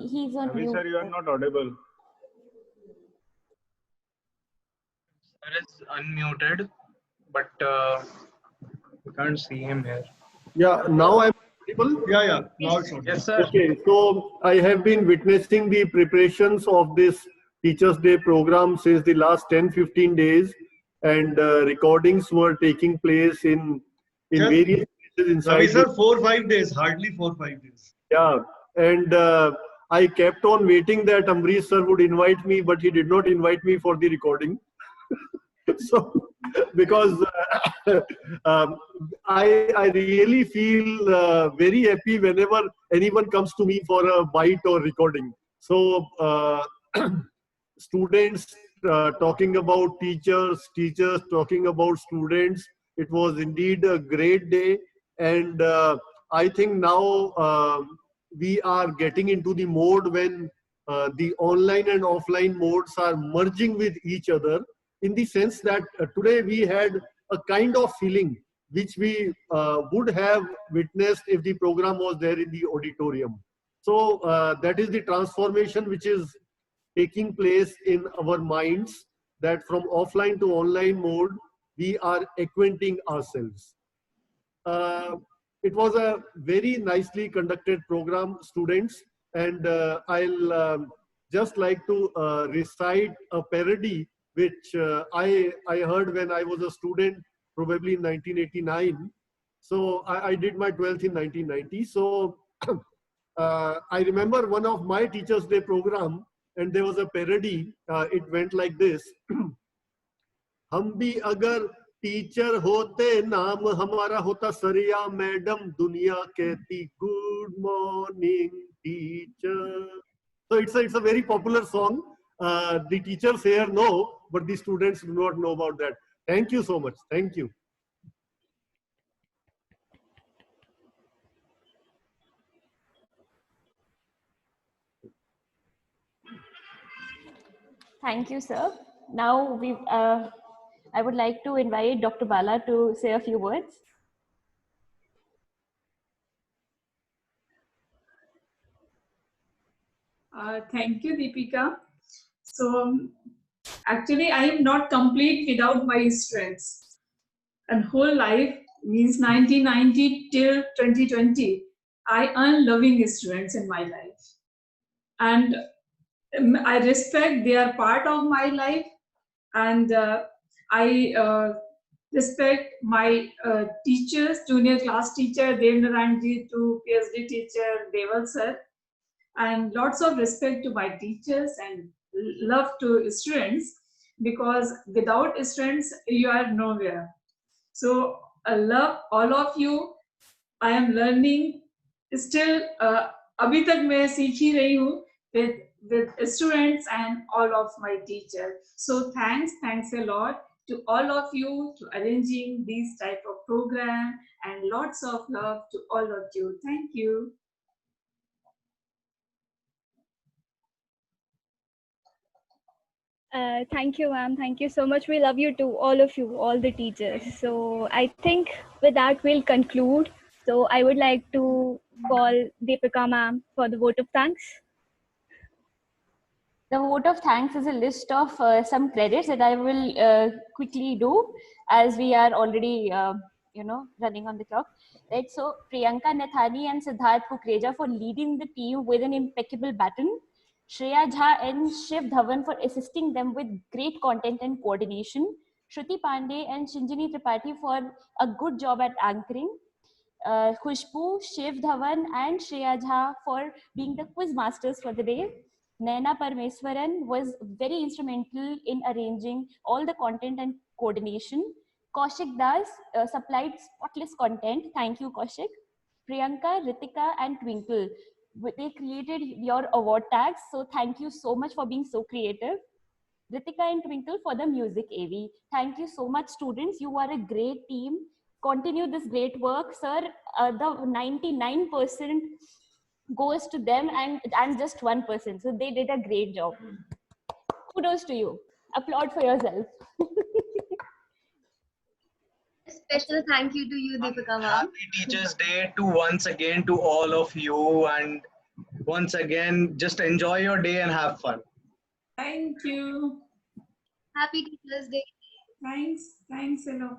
He's on mute. Sir, you are not audible. Sir is unmuted, but we can't see him here. Yeah, now I'm audible. Yeah, now it's audible. Yes, sir. Okay, so I have been witnessing the preparations of this Teachers' Day program since the last 10-15 days, and recordings were taking place in various places inside. Sorry, sir, 4 or 5 days, hardly 4 or 5 days. Yeah, and I kept on waiting that Amrish sir would invite me, but he did not invite me for the recording. So, because I really feel very happy whenever anyone comes to me for a bite or recording. So, students talking about teachers, teachers talking about students, it was indeed a great day. And I think now we are getting into the mode when the online and offline modes are merging with each other, in the sense that today we had a kind of feeling which we would have witnessed if the program was there in the auditorium. So that is the transformation which is taking place in our minds, that from offline to online mode, we are acquainting ourselves. It was a very nicely conducted program, students, and I'll just like to recite a parody which I heard when I was a student, probably in 1989. So I did my 12th in 1990. So I remember one of my Teachers' Day program, and there was a parody. It went like this. हम भी अगर teacher होते, नाम हमारा होता सरिया madam, दुनिया कहती good morning teacher. So it's a very popular song. The teachers here know, but the students do not know about that. Thank you so much. Thank you. Thank you, sir. Now I would like to invite Dr. Bala to say a few words. Thank you, Deepika. So actually, I am not complete without my students. And whole life means 1990 till 2020, I earned loving students in my life. And I respect they are part of my life, and I respect my teachers, junior class teacher Dev Narayan ji to PhD teacher Deval sir, and lots of respect to my teachers and love to students, because without students you are nowhere. So I love all of you. I am learning still. अभी तक मैं सीख ही रही हूँ with students and all of my teachers. So thanks a lot to all of you to arranging these type of program, and lots of love to all of you. Thank you. Thank you, ma'am. Thank you so much. We love you too, all of you, all the teachers. So I think with that we'll conclude. So I would like to call Deepika ma'am for the vote of thanks. The vote of thanks is a list of some credits that I will quickly do, as we are already running on the clock. Right. So Priyanka Nathani and Siddharth Kukreja for leading the team with an impeccable baton. Shreya Jha and Shiv Dhawan for assisting them with great content and coordination. Shruti Pandey and Shinjini Tripathi for a good job at anchoring. Khushbu, Shiv Dhawan and Shreya Jha for being the quiz masters for the day. Naina Parmeswaran was very instrumental in arranging all the content and coordination. Kaushik Das supplied spotless content. Thank you, Kaushik. Priyanka, Ritika and Twinkle, they created your award tags. So thank you so much for being so creative. Ritika and Twinkle for the music AV. Thank you so much, students. You are a great team. Continue this great work, sir. The 99% goes to them, and I'm just 1%. So they did a great job. Kudos to you. Applaud for yourself. A special thank you to you, Deepika ma'am. Happy Teachers Day to once again to all of you, and once again just enjoy your day and have fun. Thank you. Happy Teachers Day. Thanks a lot.